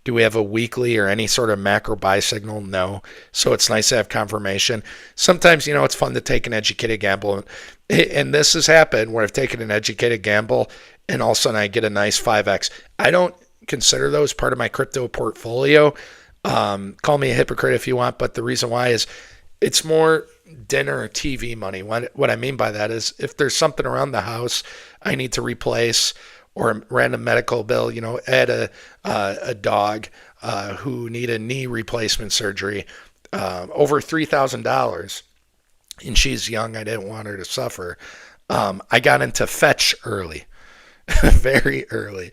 Do we have a weekly or any sort of macro buy signal? No. So it's nice to have confirmation. Sometimes, it's fun to take an educated gamble. And this has happened where I've taken an educated gamble and all of a sudden I get a nice 5x. I don't consider those part of my crypto portfolio. Call me a hypocrite if you want, but the reason why is it's more dinner or TV money. What I mean by that is if there's something around the house I need to replace, or a random medical bill, add a dog who needed knee replacement surgery, over $3,000, and she's young. I didn't want her to suffer. I got into Fetch early, very early,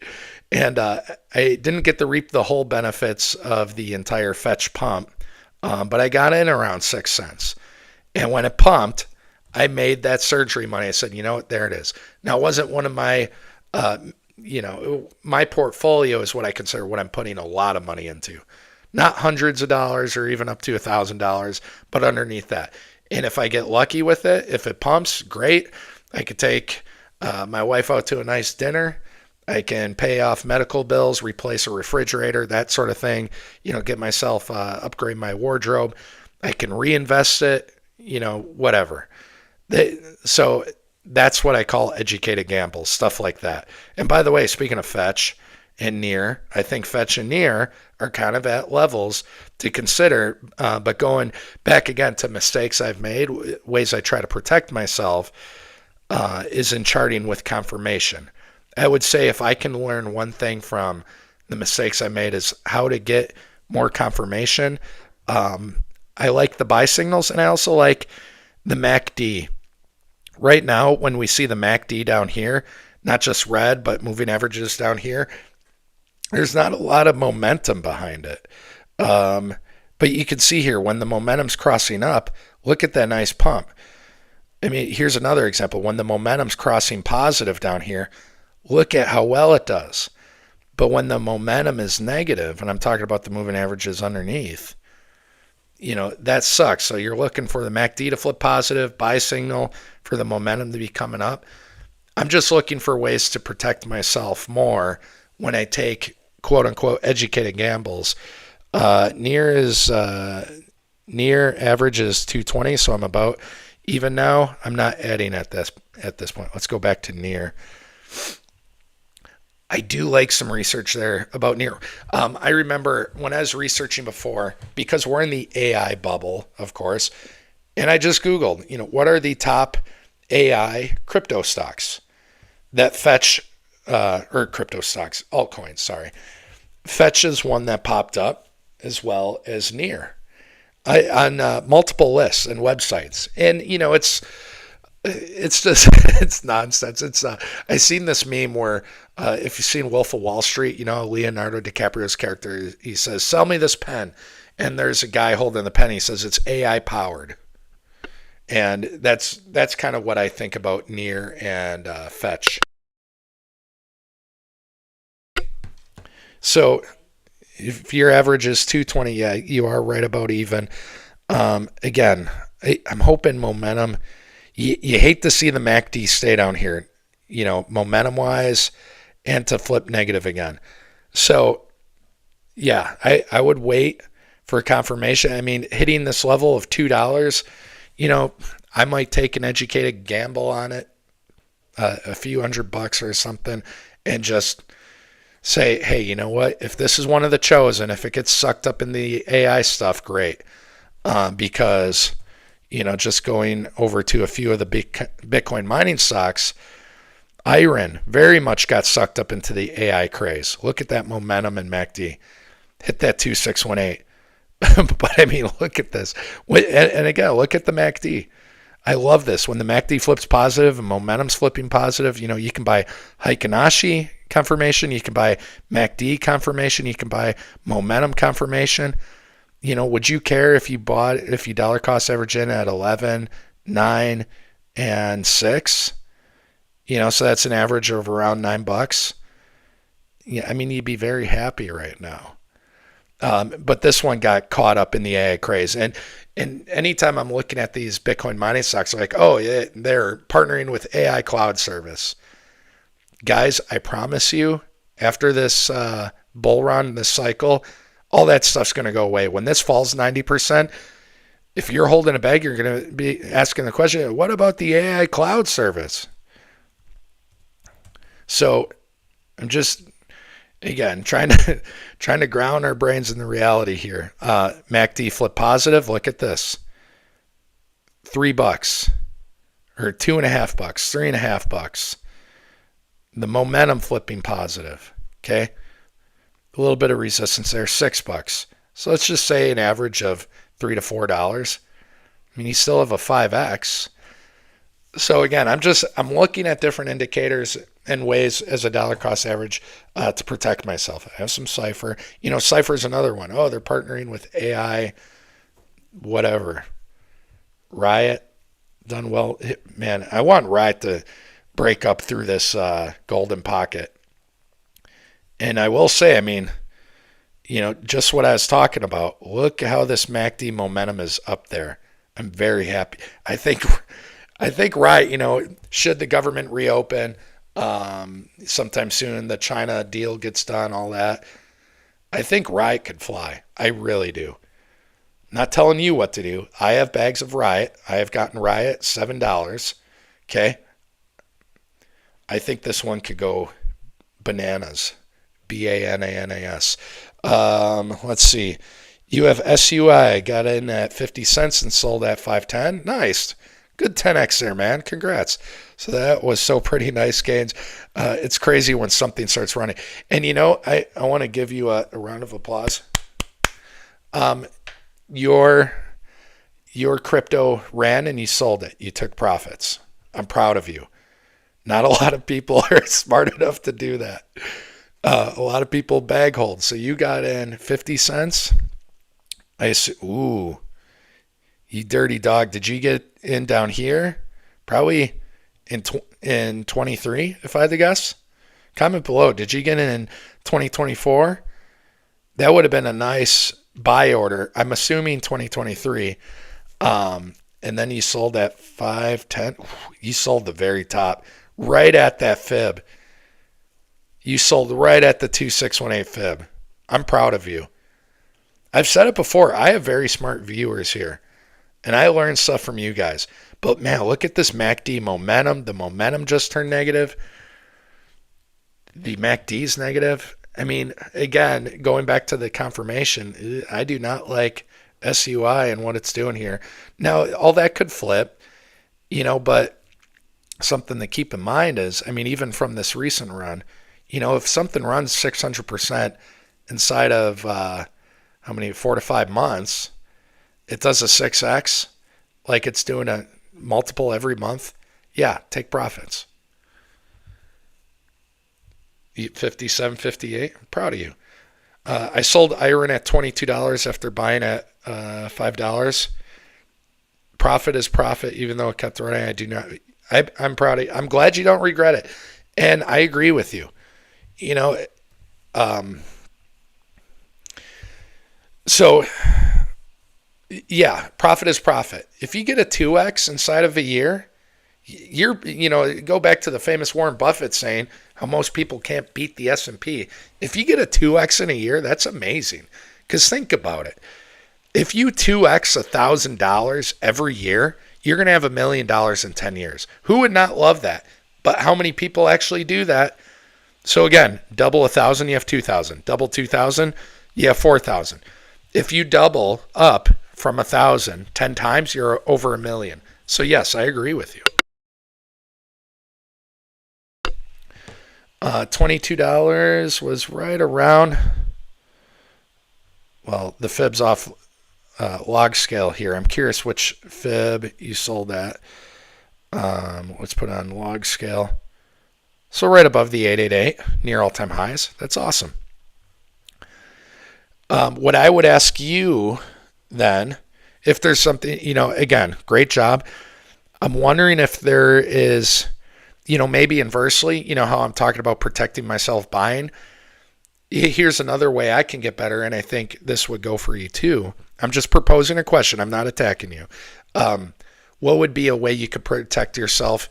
and I didn't get to reap the whole benefits of the entire Fetch pump, but I got in around 6 cents. And when it pumped, I made that surgery money. I said, you know what, there it is. Now, it wasn't one of my my portfolio is what I consider what I'm putting a lot of money into. Not hundreds of dollars or even up to $1,000, but underneath that. And if I get lucky with it, if it pumps, great. I could take my wife out to a nice dinner. I can pay off medical bills, replace a refrigerator, that sort of thing. Get myself, upgrade my wardrobe. I can reinvest it, whatever. So that's what I call educated gambles, stuff like that. And by the way, speaking of Fetch and Near, I think Fetch and Near are kind of at levels to consider. But going back again to mistakes I've made, ways I try to protect myself, is in charting with confirmation. I would say if I can learn one thing from the mistakes I made is how to get more confirmation. I like the buy signals, and I also like the MACD. Right now, when we see the MACD down here, not just red, but moving averages down here, there's not a lot of momentum behind it. But you can see here, when the momentum's crossing up, look at that nice pump. I mean, here's another example. When the momentum's crossing positive down here, look at how well it does. But when the momentum is negative, and I'm talking about the moving averages underneath, that sucks. So you're looking for the MACD to flip positive, buy signal for the momentum to be coming up. I'm just looking for ways to protect myself more when I take quote unquote educated gambles. Near average is 220, so I'm about even now. I'm not adding at this point. Let's go back to Near. I do like some research there about Near. I remember when I was researching before, because we're in the AI bubble, of course, and I just Googled, what are the top AI crypto stocks that Fetch, or crypto stocks, altcoins, sorry. Fetch is one that popped up, as well as Near, on multiple lists and websites. And, it's just it's nonsense. I seen this meme where if you've seen Wolf of Wall Street, Leonardo DiCaprio's character, he says, "Sell me this pen," and there's a guy holding the pen. He says it's AI powered, and that's kind of what I think about Near and Fetch. So if your average is 220, yeah, you are right about even. Again, I'm hoping momentum. You hate to see the MACD stay down here, momentum-wise, and to flip negative again. So, yeah, I would wait for confirmation. I mean, hitting this level of $2, I might take an educated gamble on it, a few $100 or something, and just say, hey, you know what? If this is one of the chosen, if it gets sucked up in the AI stuff, great. Because just going over to a few of the big Bitcoin mining stocks, Iron very much got sucked up into the AI craze. Look at that momentum in MACD. Hit that 2618. But I mean, look at this. And again, look at the MACD. I love this. When the MACD flips positive and momentum's flipping positive, you can buy Heikin-Ashi confirmation. You can buy MACD confirmation. You can buy momentum confirmation. Would you care if you dollar cost average in at 11, 9, and 6? So that's an average of around $9. Yeah, I mean, you'd be very happy right now. But this one got caught up in the AI craze. And anytime I'm looking at these Bitcoin mining stocks, I'm like, oh, yeah, they're partnering with AI cloud service. Guys, I promise you, after this bull run, this cycle, all that stuff's going to go away. When this falls 90%, if you're holding a bag, you're going to be asking the question, what about the AI cloud service? So I'm just, again, trying to ground our brains in the reality here. MACD flip positive. Look at this. $3 or $2.50, $3.50. The momentum flipping positive. Okay. A little bit of resistance there, $6. So let's just say an average of $3 to $4. I mean, you still have a 5x. So again, I'm looking at different indicators and ways as a dollar cost average to protect myself. I have some Cypher. Cypher's another one. Oh, they're partnering with AI, whatever. Riot, done well. Man, I want Riot to break up through this golden pocket. And I will say, I mean, just what I was talking about. Look how this MACD momentum is up there. I'm very happy. I think Riot, should the government reopen sometime soon, the China deal gets done, all that, I think Riot could fly. I really do. Not telling you what to do. I have bags of Riot. I have gotten Riot $7. Okay. I think this one could go bananas. BANANAS. Let's see. You have SUI. Got in at 50 cents and sold at 510. Nice. Good 10x there, man. Congrats. So that was so pretty nice gains. It's crazy when something starts running. And I want to give you a round of applause. Your crypto ran and you sold it. You took profits. I'm proud of you. Not a lot of people are smart enough to do that. A lot of people bag hold. So you got in 50 cents. I assume, ooh, you dirty dog. Did you get in down here? Probably in 23, if I had to guess. Comment below. Did you get in 2024? That would have been a nice buy order. I'm assuming 2023. And then you sold at 510. You sold the very top, right at that fib. You sold right at the 2618 fib. I'm proud of you. I've said it before. I have very smart viewers here. And I learned stuff from you guys. But man, look at this MACD momentum. The momentum just turned negative. The MACD's negative. I mean, again, going back to the confirmation, I do not like SUI and what it's doing here. Now, all that could flip, but something to keep in mind is, I mean, even from this recent run, if something runs 600% inside of, 4 to 5 months, it does a 6x, like it's doing a multiple every month. Yeah, take profits. 57, 58. I'm proud of you. I sold iron at $22 after buying at $5. Profit is profit, even though it kept running. I do not. I'm proud of you. I'm glad you don't regret it, and I agree with you. So yeah, profit is profit. If you get a 2x inside of a year, go back to the famous Warren Buffett saying how most people can't beat the S&P. If you get a 2x in a year, that's amazing. Because think about it. If you 2x $1,000 every year, you're going to have $1 million in 10 years. Who would not love that? But how many people actually do that? So again, double 1,000, you have 2,000. Double 2,000, you have 4,000. If you double up from 1,000 10 times, you're over $1 million. So yes, I agree with you. $22 was right around, well, the fib's off log scale here. I'm curious which fib you sold at. Let's put on log scale. So right above the 888, near all-time highs. That's awesome. What I would ask you then, if there's something, again, great job. I'm wondering if there is, maybe inversely, how I'm talking about protecting myself buying. Here's another way I can get better, and I think this would go for you too. I'm just proposing a question. I'm not attacking you. What would be a way you could protect yourself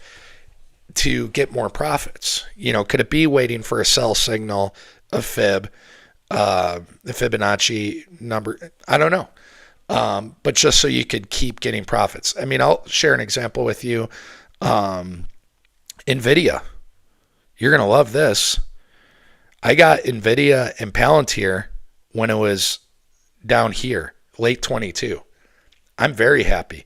to get more profits? Could it be waiting for a sell signal, a fib, the Fibonacci number. I don't know. But just so you could keep getting profits. I mean, I'll share an example with you. NVIDIA. You're going to love this. I got NVIDIA and Palantir when it was down here, late 22. I'm very happy.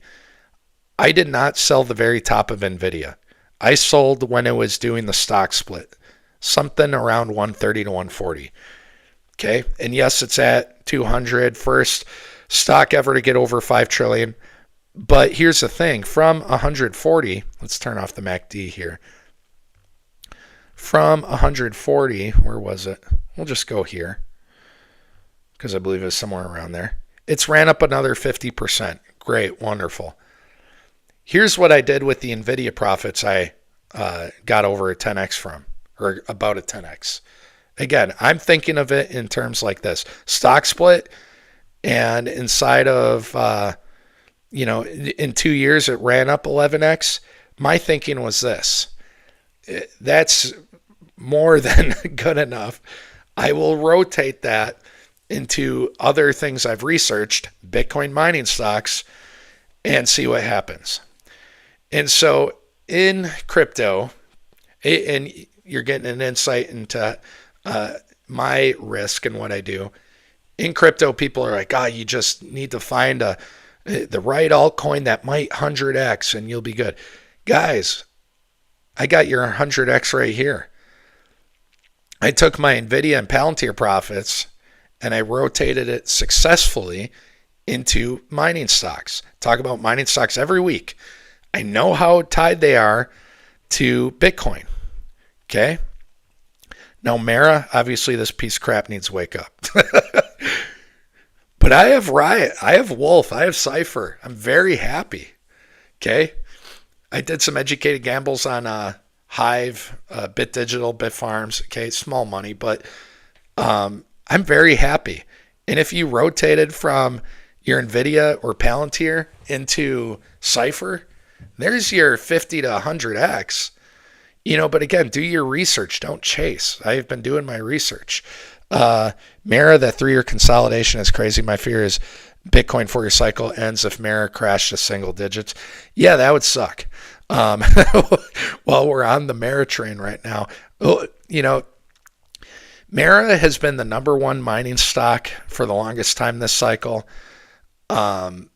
I did not sell the very top of NVIDIA. I sold when it was doing the stock split, something around 130 to 140. Okay. And yes, it's at 200, first stock ever to get over 5 trillion. But here's the thing, from 140, let's turn off the MACD here. From 140, where was it? We'll just go here because I believe it's somewhere around there. It's ran up another 50%. Great, wonderful. Here's what I did with the NVIDIA profits I got over a 10x from, or about a 10x. Again, I'm thinking of it in terms like this. Stock split, and inside of, in 2 years, it ran up 11x. My thinking was this. That's more than good enough. I will rotate that into other things I've researched, Bitcoin mining stocks, and see what happens. And so in crypto, and you're getting an insight into my risk and what I do. In crypto, people are like, you just need to find the right altcoin that might 100x and you'll be good. Guys, I got your 100x right here. I took my NVIDIA and Palantir profits and I rotated it successfully into mining stocks. Talk about mining stocks every week. I know how tied they are to Bitcoin. Okay? Now, Mara, obviously this piece of crap needs to wake up. But I have Riot, I have Wolf, I have Cypher. I'm very happy. Okay? I did some educated gambles on Hive, Bit Digital, Bit Farms. Okay, small money, but I'm very happy. And if you rotated from your NVIDIA or Palantir into Cypher, there's your 50 to 100x. But again, do your research. Don't chase. I've been doing my research. Mara, that 3-year consolidation is crazy. My fear is Bitcoin 4-year cycle ends if Mara crashed to single digits. Yeah, that would suck. While we're on the Mara train right now, Mara has been the number one mining stock for the longest time this cycle. And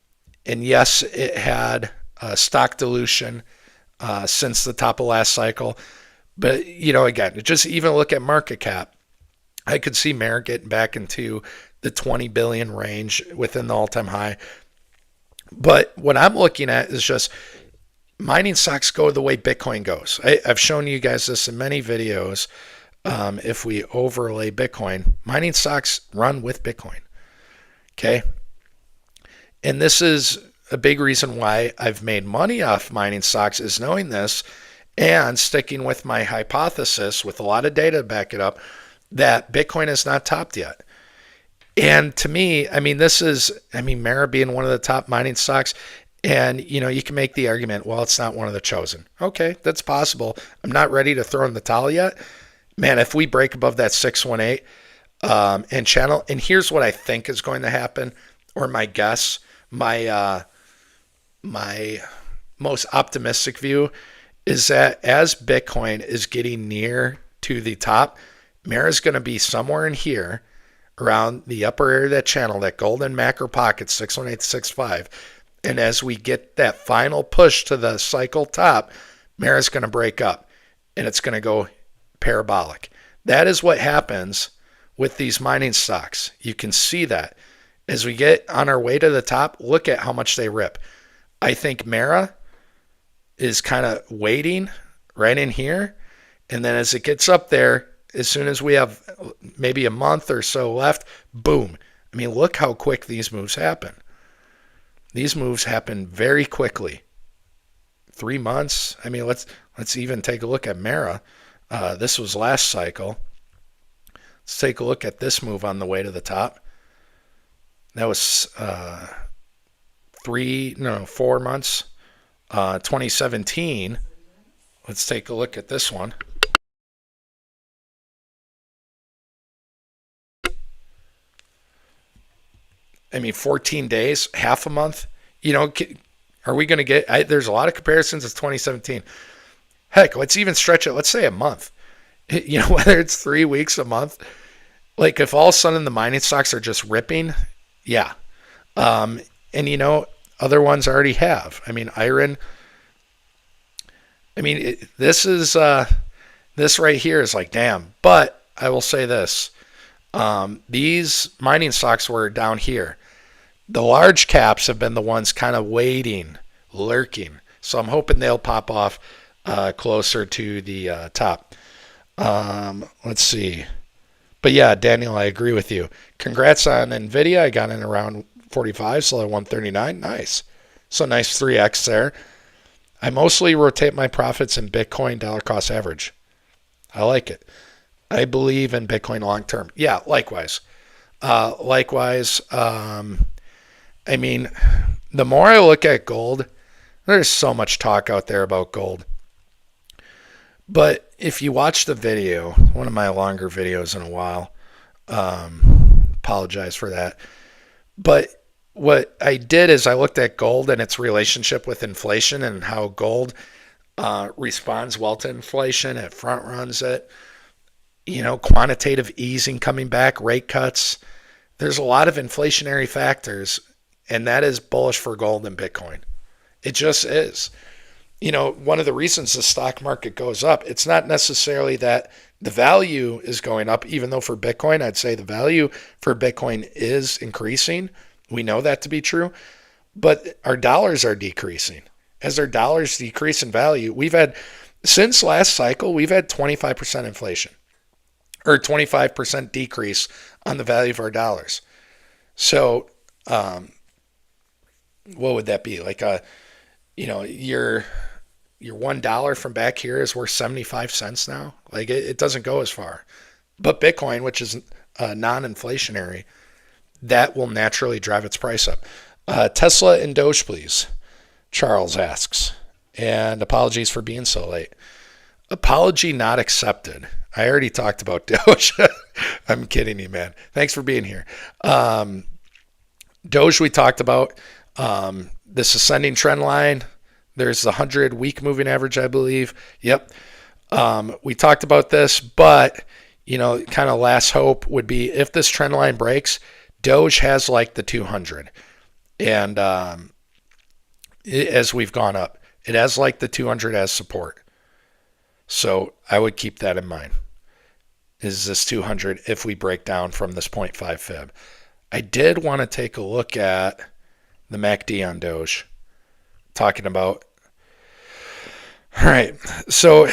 yes, it had stock dilution since the top of last cycle. But, again, just even look at market cap. I could see Mara getting back into the 20 billion range within the all-time high. But what I'm looking at is just mining stocks go the way Bitcoin goes. I've shown you guys this in many videos. If we overlay Bitcoin, mining stocks run with Bitcoin. Okay? And this is a big reason why I've made money off mining stocks, is knowing this and sticking with my hypothesis with a lot of data to back it up that Bitcoin is not topped yet. And to me, Mara being one of the top mining stocks, and you can make the argument, well, it's not one of the chosen. Okay, that's possible. I'm not ready to throw in the towel yet. Man, if we break above that 618 and channel, and here's what I think is going to happen, or my guess, my most optimistic view is that as Bitcoin is getting near to the top, Mara is going to be somewhere in here around the upper area of that channel, that golden macro pocket, 618 to 65. And as we get that final push to the cycle top, Mara is going to break up and it's going to go parabolic. That is what happens with these mining stocks. You can see that. As we get on our way to the top, look at how much they rip. I think Mara is kind of waiting right in here. And then as it gets up there, as soon as we have maybe a month or so left, boom. Look how quick these moves happen. These moves happen very quickly. 3 months. Let's even take a look at Mara. This was last cycle. Let's take a look at this move on the way to the top. That was 4 months. 2017. Let's take a look at this one. I mean, 14 days, half a month. Are we going to get? There's a lot of comparisons. It's 2017. Heck, let's even stretch it. Let's say a month. Whether it's 3 weeks, a month. Like if all of a sudden the mining stocks are just ripping, yeah. And other ones already have. I mean, iron. I mean, this right here is like, damn. But I will say this. These mining stocks were down here. The large caps have been the ones kind of waiting, lurking. So I'm hoping they'll pop off closer to the top. Let's see. But yeah, Daniel, I agree with you. Congrats on NVIDIA. I got in around 45, so at 139. Nice. So nice 3x there. I mostly rotate my profits in Bitcoin dollar cost average. I like it. I believe in Bitcoin long term. Yeah, likewise. I mean, the more I look at gold, there's so much talk out there about gold. But if you watch the video, one of my longer videos in a while, apologize for that. But what I did is I looked at gold and its relationship with inflation and how gold responds well to inflation. It front runs it. Quantitative easing coming back, rate cuts. There's a lot of inflationary factors, and that is bullish for gold and Bitcoin. It just is. One of the reasons the stock market goes up, it's not necessarily that the value is going up, even though for Bitcoin, I'd say the value for Bitcoin is increasing. We know that to be true, but our dollars are decreasing. As our dollars decrease in value, since last cycle, we've had 25% inflation or 25% decrease on the value of our dollars. So, what would that be? Like your $1 from back here is worth 75 cents now. Like it doesn't go as far. But Bitcoin, which is non-inflationary, that will naturally drive its price up. Tesla and Doge, please. Charles asks. And apologies for being so late. Apology not accepted. I already talked about Doge. I'm kidding you, man. Thanks for being here. Doge we talked about. This ascending trend line. There's the 100-week moving average, I believe. Yep. We talked about this, but, kind of last hope would be if this trend line breaks, Doge has like the 200. And as we've gone up, it has like the 200 as support. So I would keep that in mind. Is this 200 if we break down from this 0.5 fib? I did want to take a look at the MACD on Doge. Talking about. All right. So,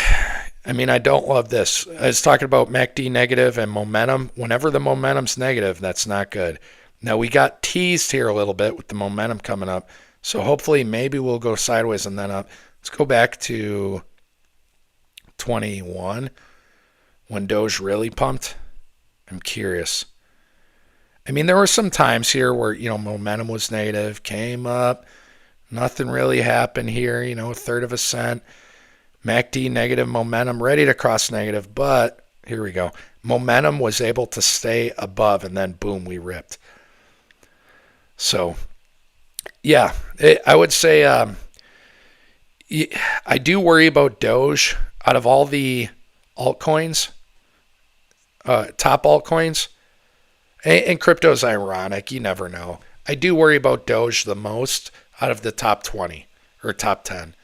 I don't love this. I was talking about MACD negative and momentum. Whenever the momentum's negative, that's not good. Now, we got teased here a little bit with the momentum coming up. So, hopefully, maybe we'll go sideways and then up. Let's go back to 21 when Doge really pumped. I'm curious. There were some times here where, momentum was negative, came up. Nothing really happened here, a third of a cent. MACD negative, momentum ready to cross negative, but here we go. Momentum was able to stay above, and then boom, we ripped. So, yeah, I would say I do worry about Doge. Out of all the altcoins, top altcoins, and crypto is ironic. You never know. I do worry about Doge the most out of the top 20 or top 10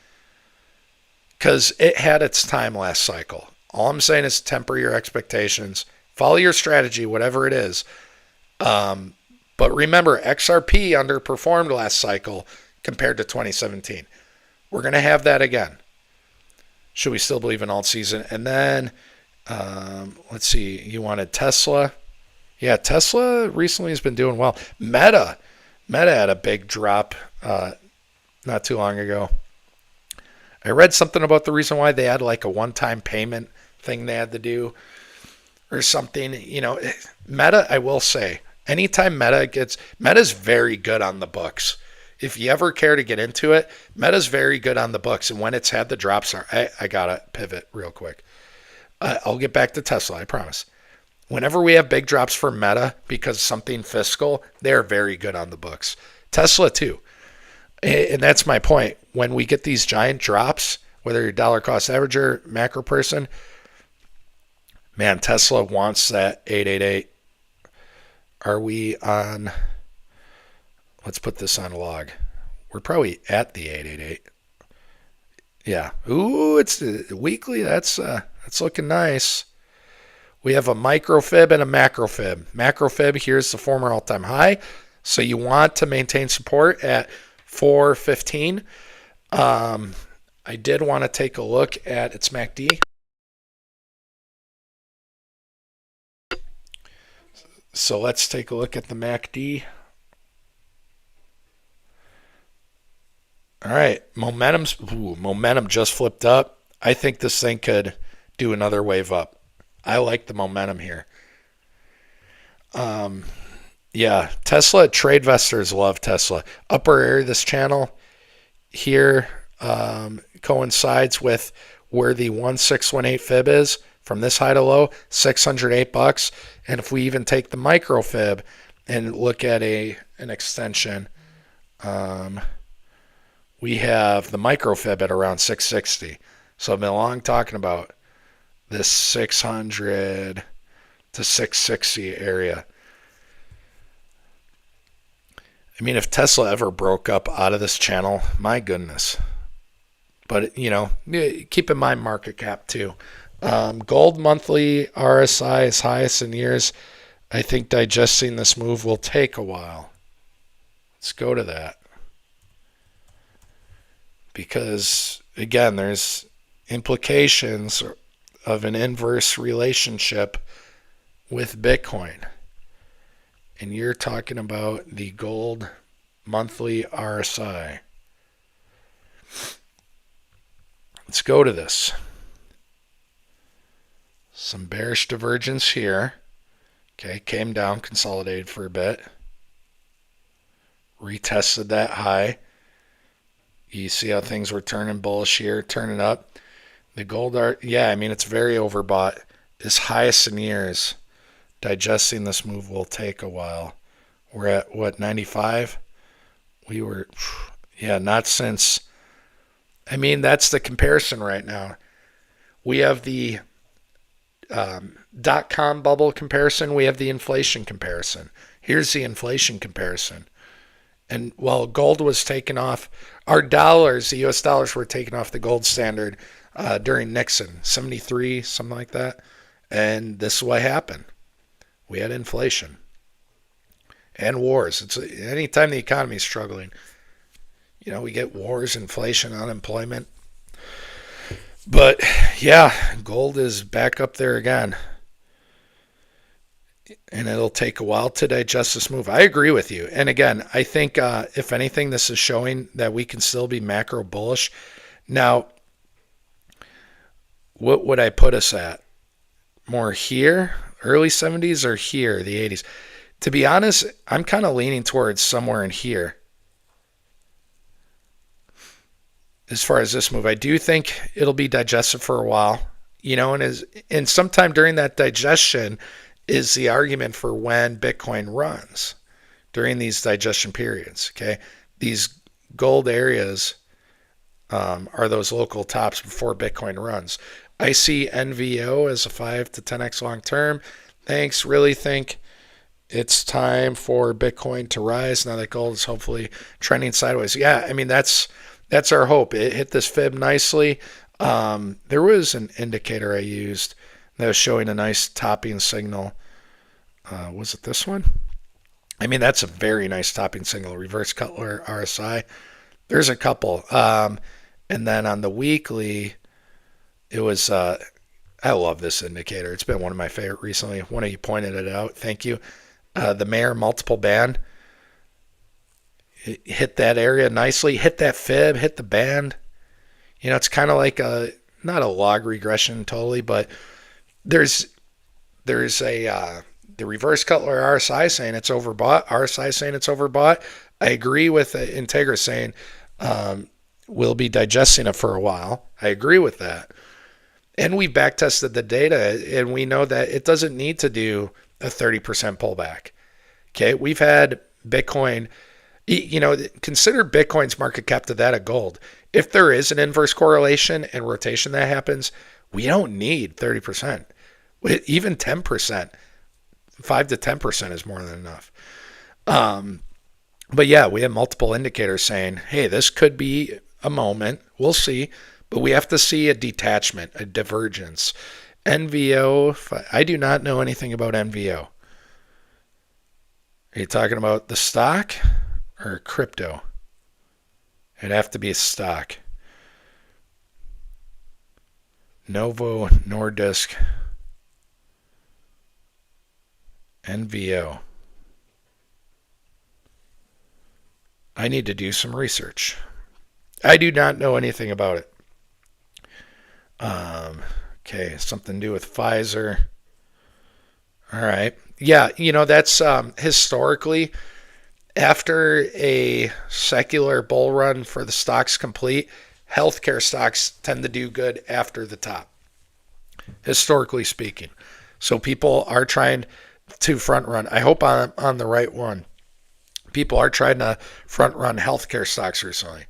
because it had its time last cycle. All I'm saying is temper your expectations, follow your strategy, whatever it is. But remember, XRP underperformed last cycle compared to 2017. We're going to have that again. Should we still believe in alt season? And then, let's see, you wanted Tesla. Yeah, Tesla recently has been doing well. Meta had a big drop not too long ago. I read something about the reason why they had like a one-time payment thing they had to do or something. Meta, I will say, anytime Meta's very good on the books. If you ever care to get into it, Meta's very good on the books. And when it's had the drops, I got to pivot real quick. I'll get back to Tesla, I promise. Whenever we have big drops for Meta because something fiscal, they're very good on the books. Tesla too. And that's my point. When we get these giant drops, whether you're dollar cost averager, macro person, man, Tesla wants that 888. Are we on? Let's put this on log. We're probably at the 888. Yeah. Ooh, it's weekly. That's looking nice. We have a micro fib and a macro fib. Macro fib, here's the former all-time high. So you want to maintain support at 415. I did want to take a look at its MACD. So let's take a look at the MACD. All right, momentum just flipped up. I think this thing could do another wave up. I like the momentum here. Yeah, Tesla, trade investors love Tesla. Upper area of this channel here coincides with where the 1618 fib is from this high to low, $608. And if we even take the micro fib and look at an extension, we have the micro fib at around 660. So I've been long talking about this 600 to 660 area. I mean, if Tesla ever broke up out of this channel, my goodness. But, keep in mind market cap too. Gold monthly RSI is highest in years. I think digesting this move will take a while. Let's go to that. Because, again, there's implications of an inverse relationship with Bitcoin. And you're talking about the gold monthly RSI. Let's go to this. Some bearish divergence here. Okay, came down, consolidated for a bit. Retested that high. You see how things were turning bullish here, turning up. The gold art, yeah, I mean, it's very overbought. It's highest in years. Digesting this move will take a while. We're at, what, 95? We were, yeah, not since, I mean, that's the comparison right now. We have the dot-com bubble comparison. We have the inflation comparison. Here's the inflation comparison. And while gold was taken off, our dollars, the US dollars, were taken off the gold standard during Nixon, 73, something like that. And this is what happened. We had inflation and wars. It's anytime the economy is struggling, we get wars, inflation, unemployment. But yeah, gold is back up there again. And it'll take a while to digest this move. I agree with you. And again, I think if anything, this is showing that we can still be macro bullish. Now, what would I put us at? More here, early 70s, or here, the 80s? To be honest, I'm kind of leaning towards somewhere in here. As far as this move, I do think it'll be digested for a while, and sometime during that digestion is the argument for when Bitcoin runs during these digestion periods. Okay, these gold areas are those local tops before Bitcoin runs. I see NVO as a 5 to 10x long term. Thanks. Really think it's time for Bitcoin to rise now that gold is hopefully trending sideways. Yeah, I mean, that's our hope. It hit this fib nicely. There was an indicator I used that was showing a nice topping signal. Was it this one? I mean, that's a very nice topping signal. Reverse Cutler RSI. There's a couple. And then on the weekly, it was, I love this indicator. It's been one of my favorite recently. One of you pointed it out. Thank you. The Mayer multiple band. It hit that area nicely. Hit that fib. Hit the band. It's kind of like not a log regression totally, but there's a the reverse Cutler RSI saying it's overbought. RSI saying it's overbought. I agree with Integra saying we'll be digesting it for a while. I agree with that. And we back tested the data, and we know that it doesn't need to do a 30% pullback. Okay, we've had Bitcoin, consider Bitcoin's market cap to that of gold. If there is an inverse correlation and rotation that happens, we don't need 30%. Even 10%, 5 to 10% is more than enough. But yeah, we have multiple indicators saying, hey, this could be a moment. We'll see. But we have to see a detachment, a divergence. NVO, I do not know anything about NVO. Are you talking about the stock or crypto? It'd have to be a stock. Novo Nordisk. NVO. I need to do some research. I do not know anything about it. Okay, something to do with Pfizer. All right. Yeah, that's historically, after a secular bull run for the stocks complete, healthcare stocks tend to do good after the top, historically speaking. So people are trying to front run. I hope I'm on the right one. People are trying to front run healthcare stocks recently.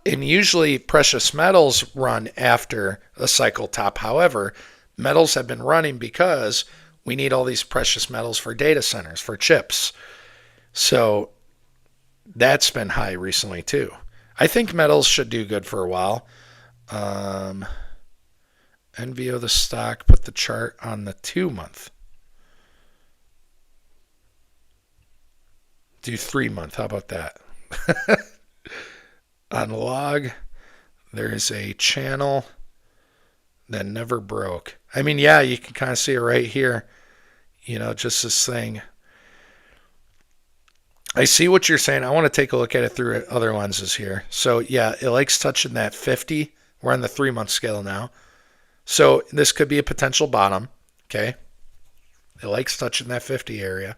And usually precious metals run after a cycle top. However, metals have been running because we need all these precious metals for data centers, for chips. So that's been high recently too. I think metals should do good for a while. NVO the stock, put the chart on the 2-month. Do 3-month. How about that? On log, there's a channel that never broke. I mean, yeah, you can kind of see it right here. Just this thing. I see what you're saying. I want to take a look at it through other lenses here. So, yeah, it likes touching that 50. We're on the 3-month scale now. So, this could be a potential bottom. Okay. It likes touching that 50 area.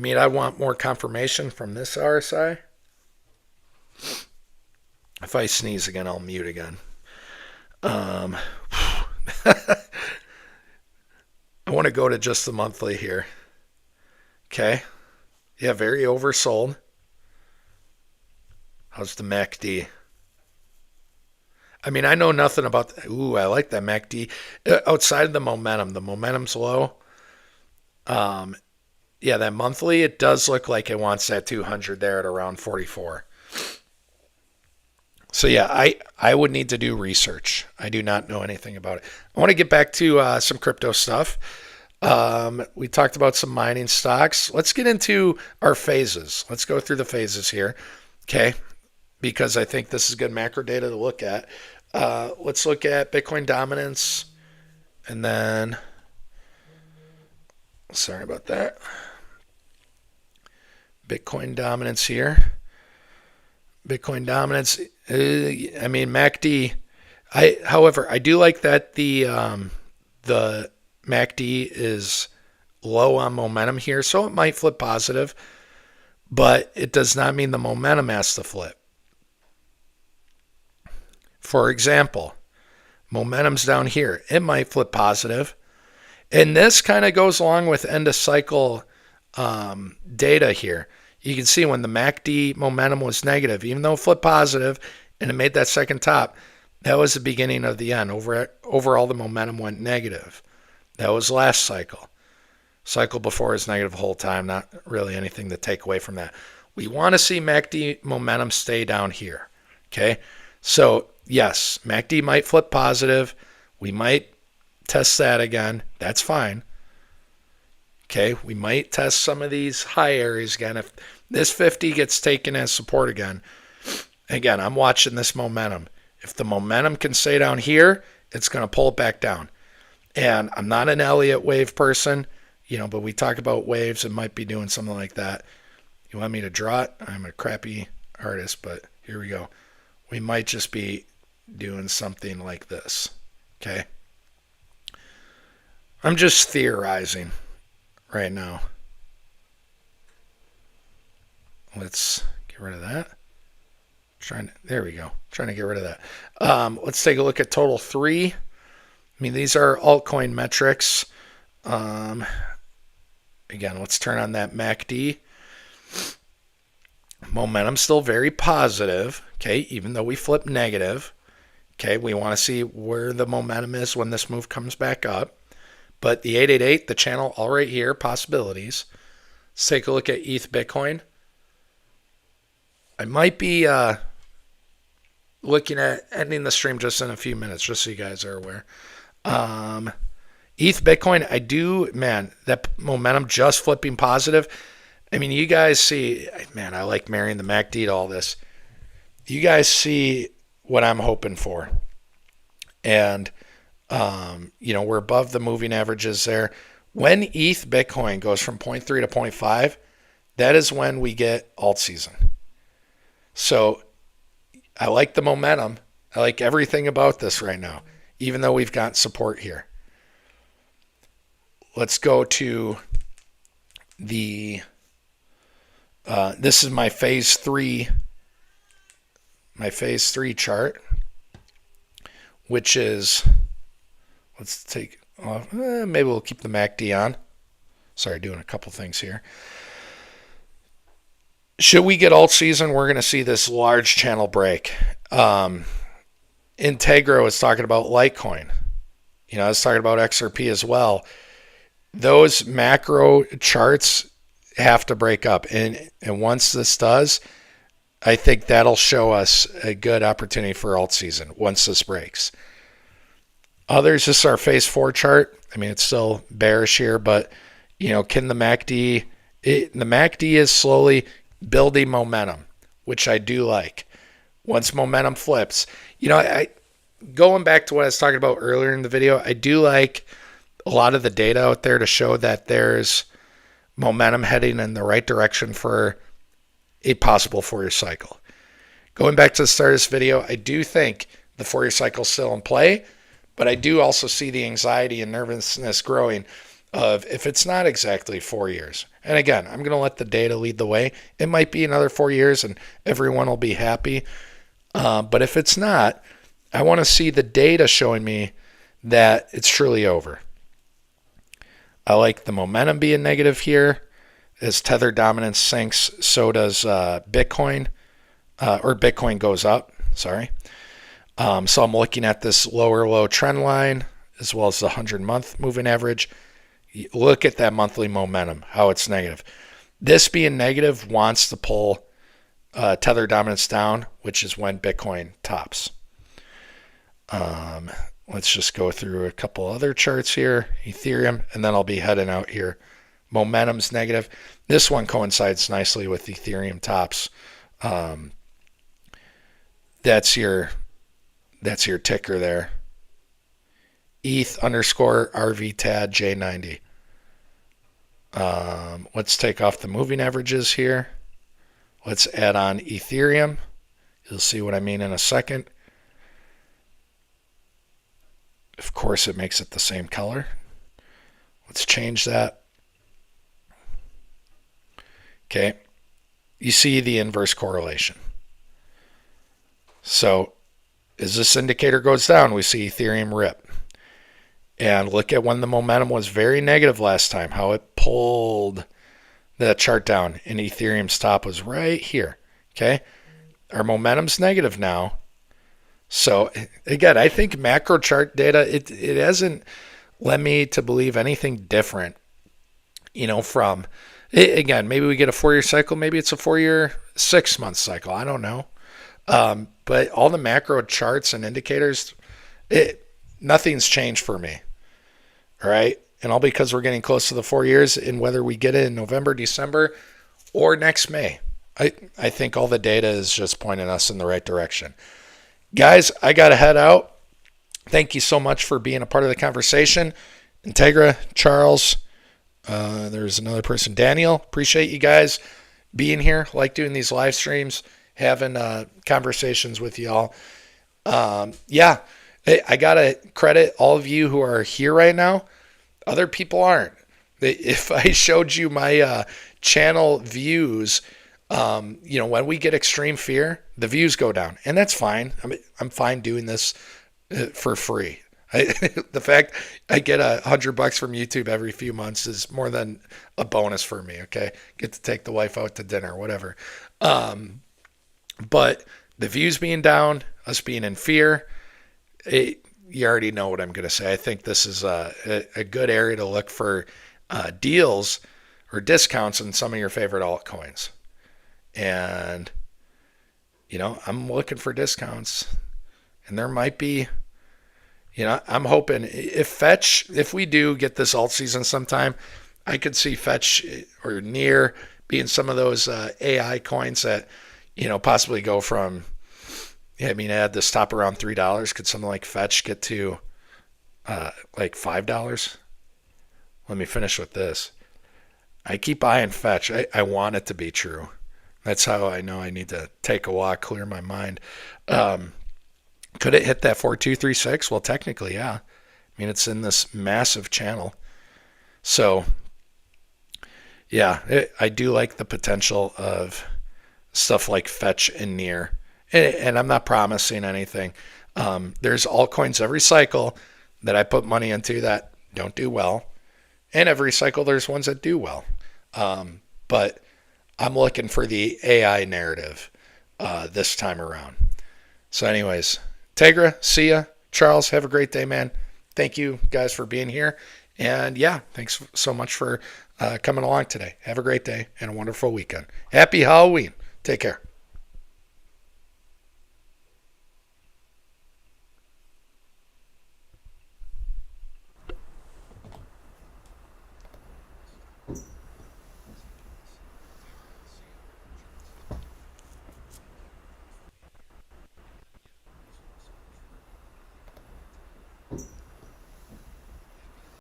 I want more confirmation from this RSI. If I sneeze again, I'll mute again. I want to go to just the monthly here. Okay. Yeah, very oversold. How's the MACD? I know nothing about. Ooh, I like that MACD. Outside of the momentum's low. Yeah, that monthly, it does look like it wants that 200 there at around 44. So yeah, I would need to do research. I do not know anything about it. I want to get back to some crypto stuff. We talked about some mining stocks. Let's get into our phases. Let's go through the phases here. Okay. Because I think this is good macro data to look at. Let's look at Bitcoin dominance. And then, sorry about that. Bitcoin dominance here. Bitcoin dominance. MACD. However, I do like that the MACD is low on momentum here, so it might flip positive, but it does not mean the momentum has to flip. For example, momentum's down here. It might flip positive. And this kind of goes along with end of cycle data here. You can see when the MACD momentum was negative, even though it flipped positive and it made that second top, that was the beginning of the end. Overall, the momentum went negative. That was last cycle. Cycle before is negative the whole time. Not really anything to take away from that. We want to see MACD momentum stay down here. Okay? So, yes, MACD might flip positive. We might test that again. That's fine. Okay, we might test some of these high areas again. If this 50 gets taken as support again, I'm watching this momentum. If the momentum can stay down here, it's going to pull it back down. And I'm not an Elliott wave person, but we talk about waves. It might be doing something like that. You want me to draw it? I'm a crappy artist, but here we go. We might just be doing something like this. Okay. I'm just theorizing right now. Let's get rid of that. There we go. Trying to get rid of that. Let's take a look at total 3. I mean, these are altcoin metrics. Again, let's turn on that MACD. Momentum still very positive, okay, even though we flip negative. Okay, we want to see where the momentum is when this move comes back up. But the 888, the channel all right here, possibilities. Let's take a look at ETH Bitcoin. I might be looking at ending the stream just in a few minutes, just so you guys are aware. ETH Bitcoin, man, that momentum just flipping positive. I mean, you guys see, man, I like marrying the MACD to all this. You guys see what I'm hoping for. And, we're above the moving averages there. When ETH Bitcoin goes from 0.3 to 0.5, that is when we get alt season. So I like the momentum. I like everything about this right now, even though we've got support here. Let's go to the, this is my phase 3 chart, which is, let's take off, maybe we'll keep the MACD on. Sorry, doing a couple things here. Should we get alt season, we're going to see this large channel break. Integra was talking about Litecoin. I was talking about XRP as well. Those macro charts have to break up. And once this does, I think that'll show us a good opportunity for alt season once this breaks. Others, this is our phase 4 chart. I mean, it's still bearish here, but, can the MACD, the MACD is slowly building momentum, which I do like. Once momentum flips, going back to what I was talking about earlier in the video, I do like a lot of the data out there to show that there's momentum heading in the right direction for a possible 4-year cycle. Going back to the start of this video, I do think the 4-year cycle is still in play, but I do also see the anxiety and nervousness growing of if it's not exactly 4 years. And again, I'm going to let the data lead the way. It might be another 4 years and everyone will be happy. But if it's not, I want to see the data showing me that it's truly over. I like the momentum being negative here. As Tether dominance sinks, so does Bitcoin, or Bitcoin goes up, sorry. So I'm looking at this lower low trend line as well as the 100-month moving average. Look at that monthly momentum, how it's negative. This being negative wants to pull Tether dominance down, which is when Bitcoin tops. Let's just go through a couple other charts here. Ethereum, and then I'll be heading out here. Momentum's negative. This one coincides nicely with Ethereum tops. That's your ticker there. ETH _ RVTAD J90. Let's take off the moving averages here. Let's add on Ethereum. You'll see what I mean in a second. Of course, it makes it the same color. Let's change that. Okay. You see the inverse correlation. So as this indicator goes down, we see Ethereum rip. And look at when the momentum was very negative last time, how it pulled that chart down, and Ethereum's top was right here. Okay. Our momentum's negative now. So again, I think macro chart data, it hasn't led me to believe anything different, from, again, maybe we get a 4-year cycle, maybe it's a 4-year, 6-month cycle. I don't know. But all the macro charts and indicators, nothing's changed for me. All right. And all because we're getting close to the 4 years, and whether we get it in November, December, or next May, I think all the data is just pointing us in the right direction. Guys, I got to head out. Thank you so much for being a part of the conversation. Integra, Charles, there's another person, Daniel. Appreciate you guys being here. Like doing these live streams, having conversations with y'all. Yeah, I got to credit all of you who are here right now. Other people aren't. If I showed you my channel views, When we get extreme fear, the views go down, and that's fine. I'm fine doing this for free. The fact I get $100 from YouTube every few months is more than a bonus for me. Okay, get to take the wife out to dinner, whatever. But the views being down, us being in fear, you already know what I'm going to say. I think this is a good area to look for deals or discounts on some of your favorite altcoins. And, I'm looking for discounts. And there might be, I'm hoping if we do get this alt season sometime, I could see Fetch or near being some of those AI coins that, possibly go from, I had this top around $3. Could something like Fetch get to like $5? Let me finish with this. I keep eyeing Fetch. I want it to be true. That's how I know I need to take a walk, clear my mind. Could it hit that 4236? Well, technically, yeah. It's in this massive channel. So, yeah, I do like the potential of stuff like Fetch and Near. And I'm not promising anything. There's altcoins every cycle that I put money into that don't do well. And every cycle there's ones that do well. But I'm looking for the AI narrative this time around. So anyways, Tegra, see ya. Charles, have a great day, man. Thank you guys for being here. And yeah, thanks so much for coming along today. Have a great day and a wonderful weekend. Happy Halloween. Take care.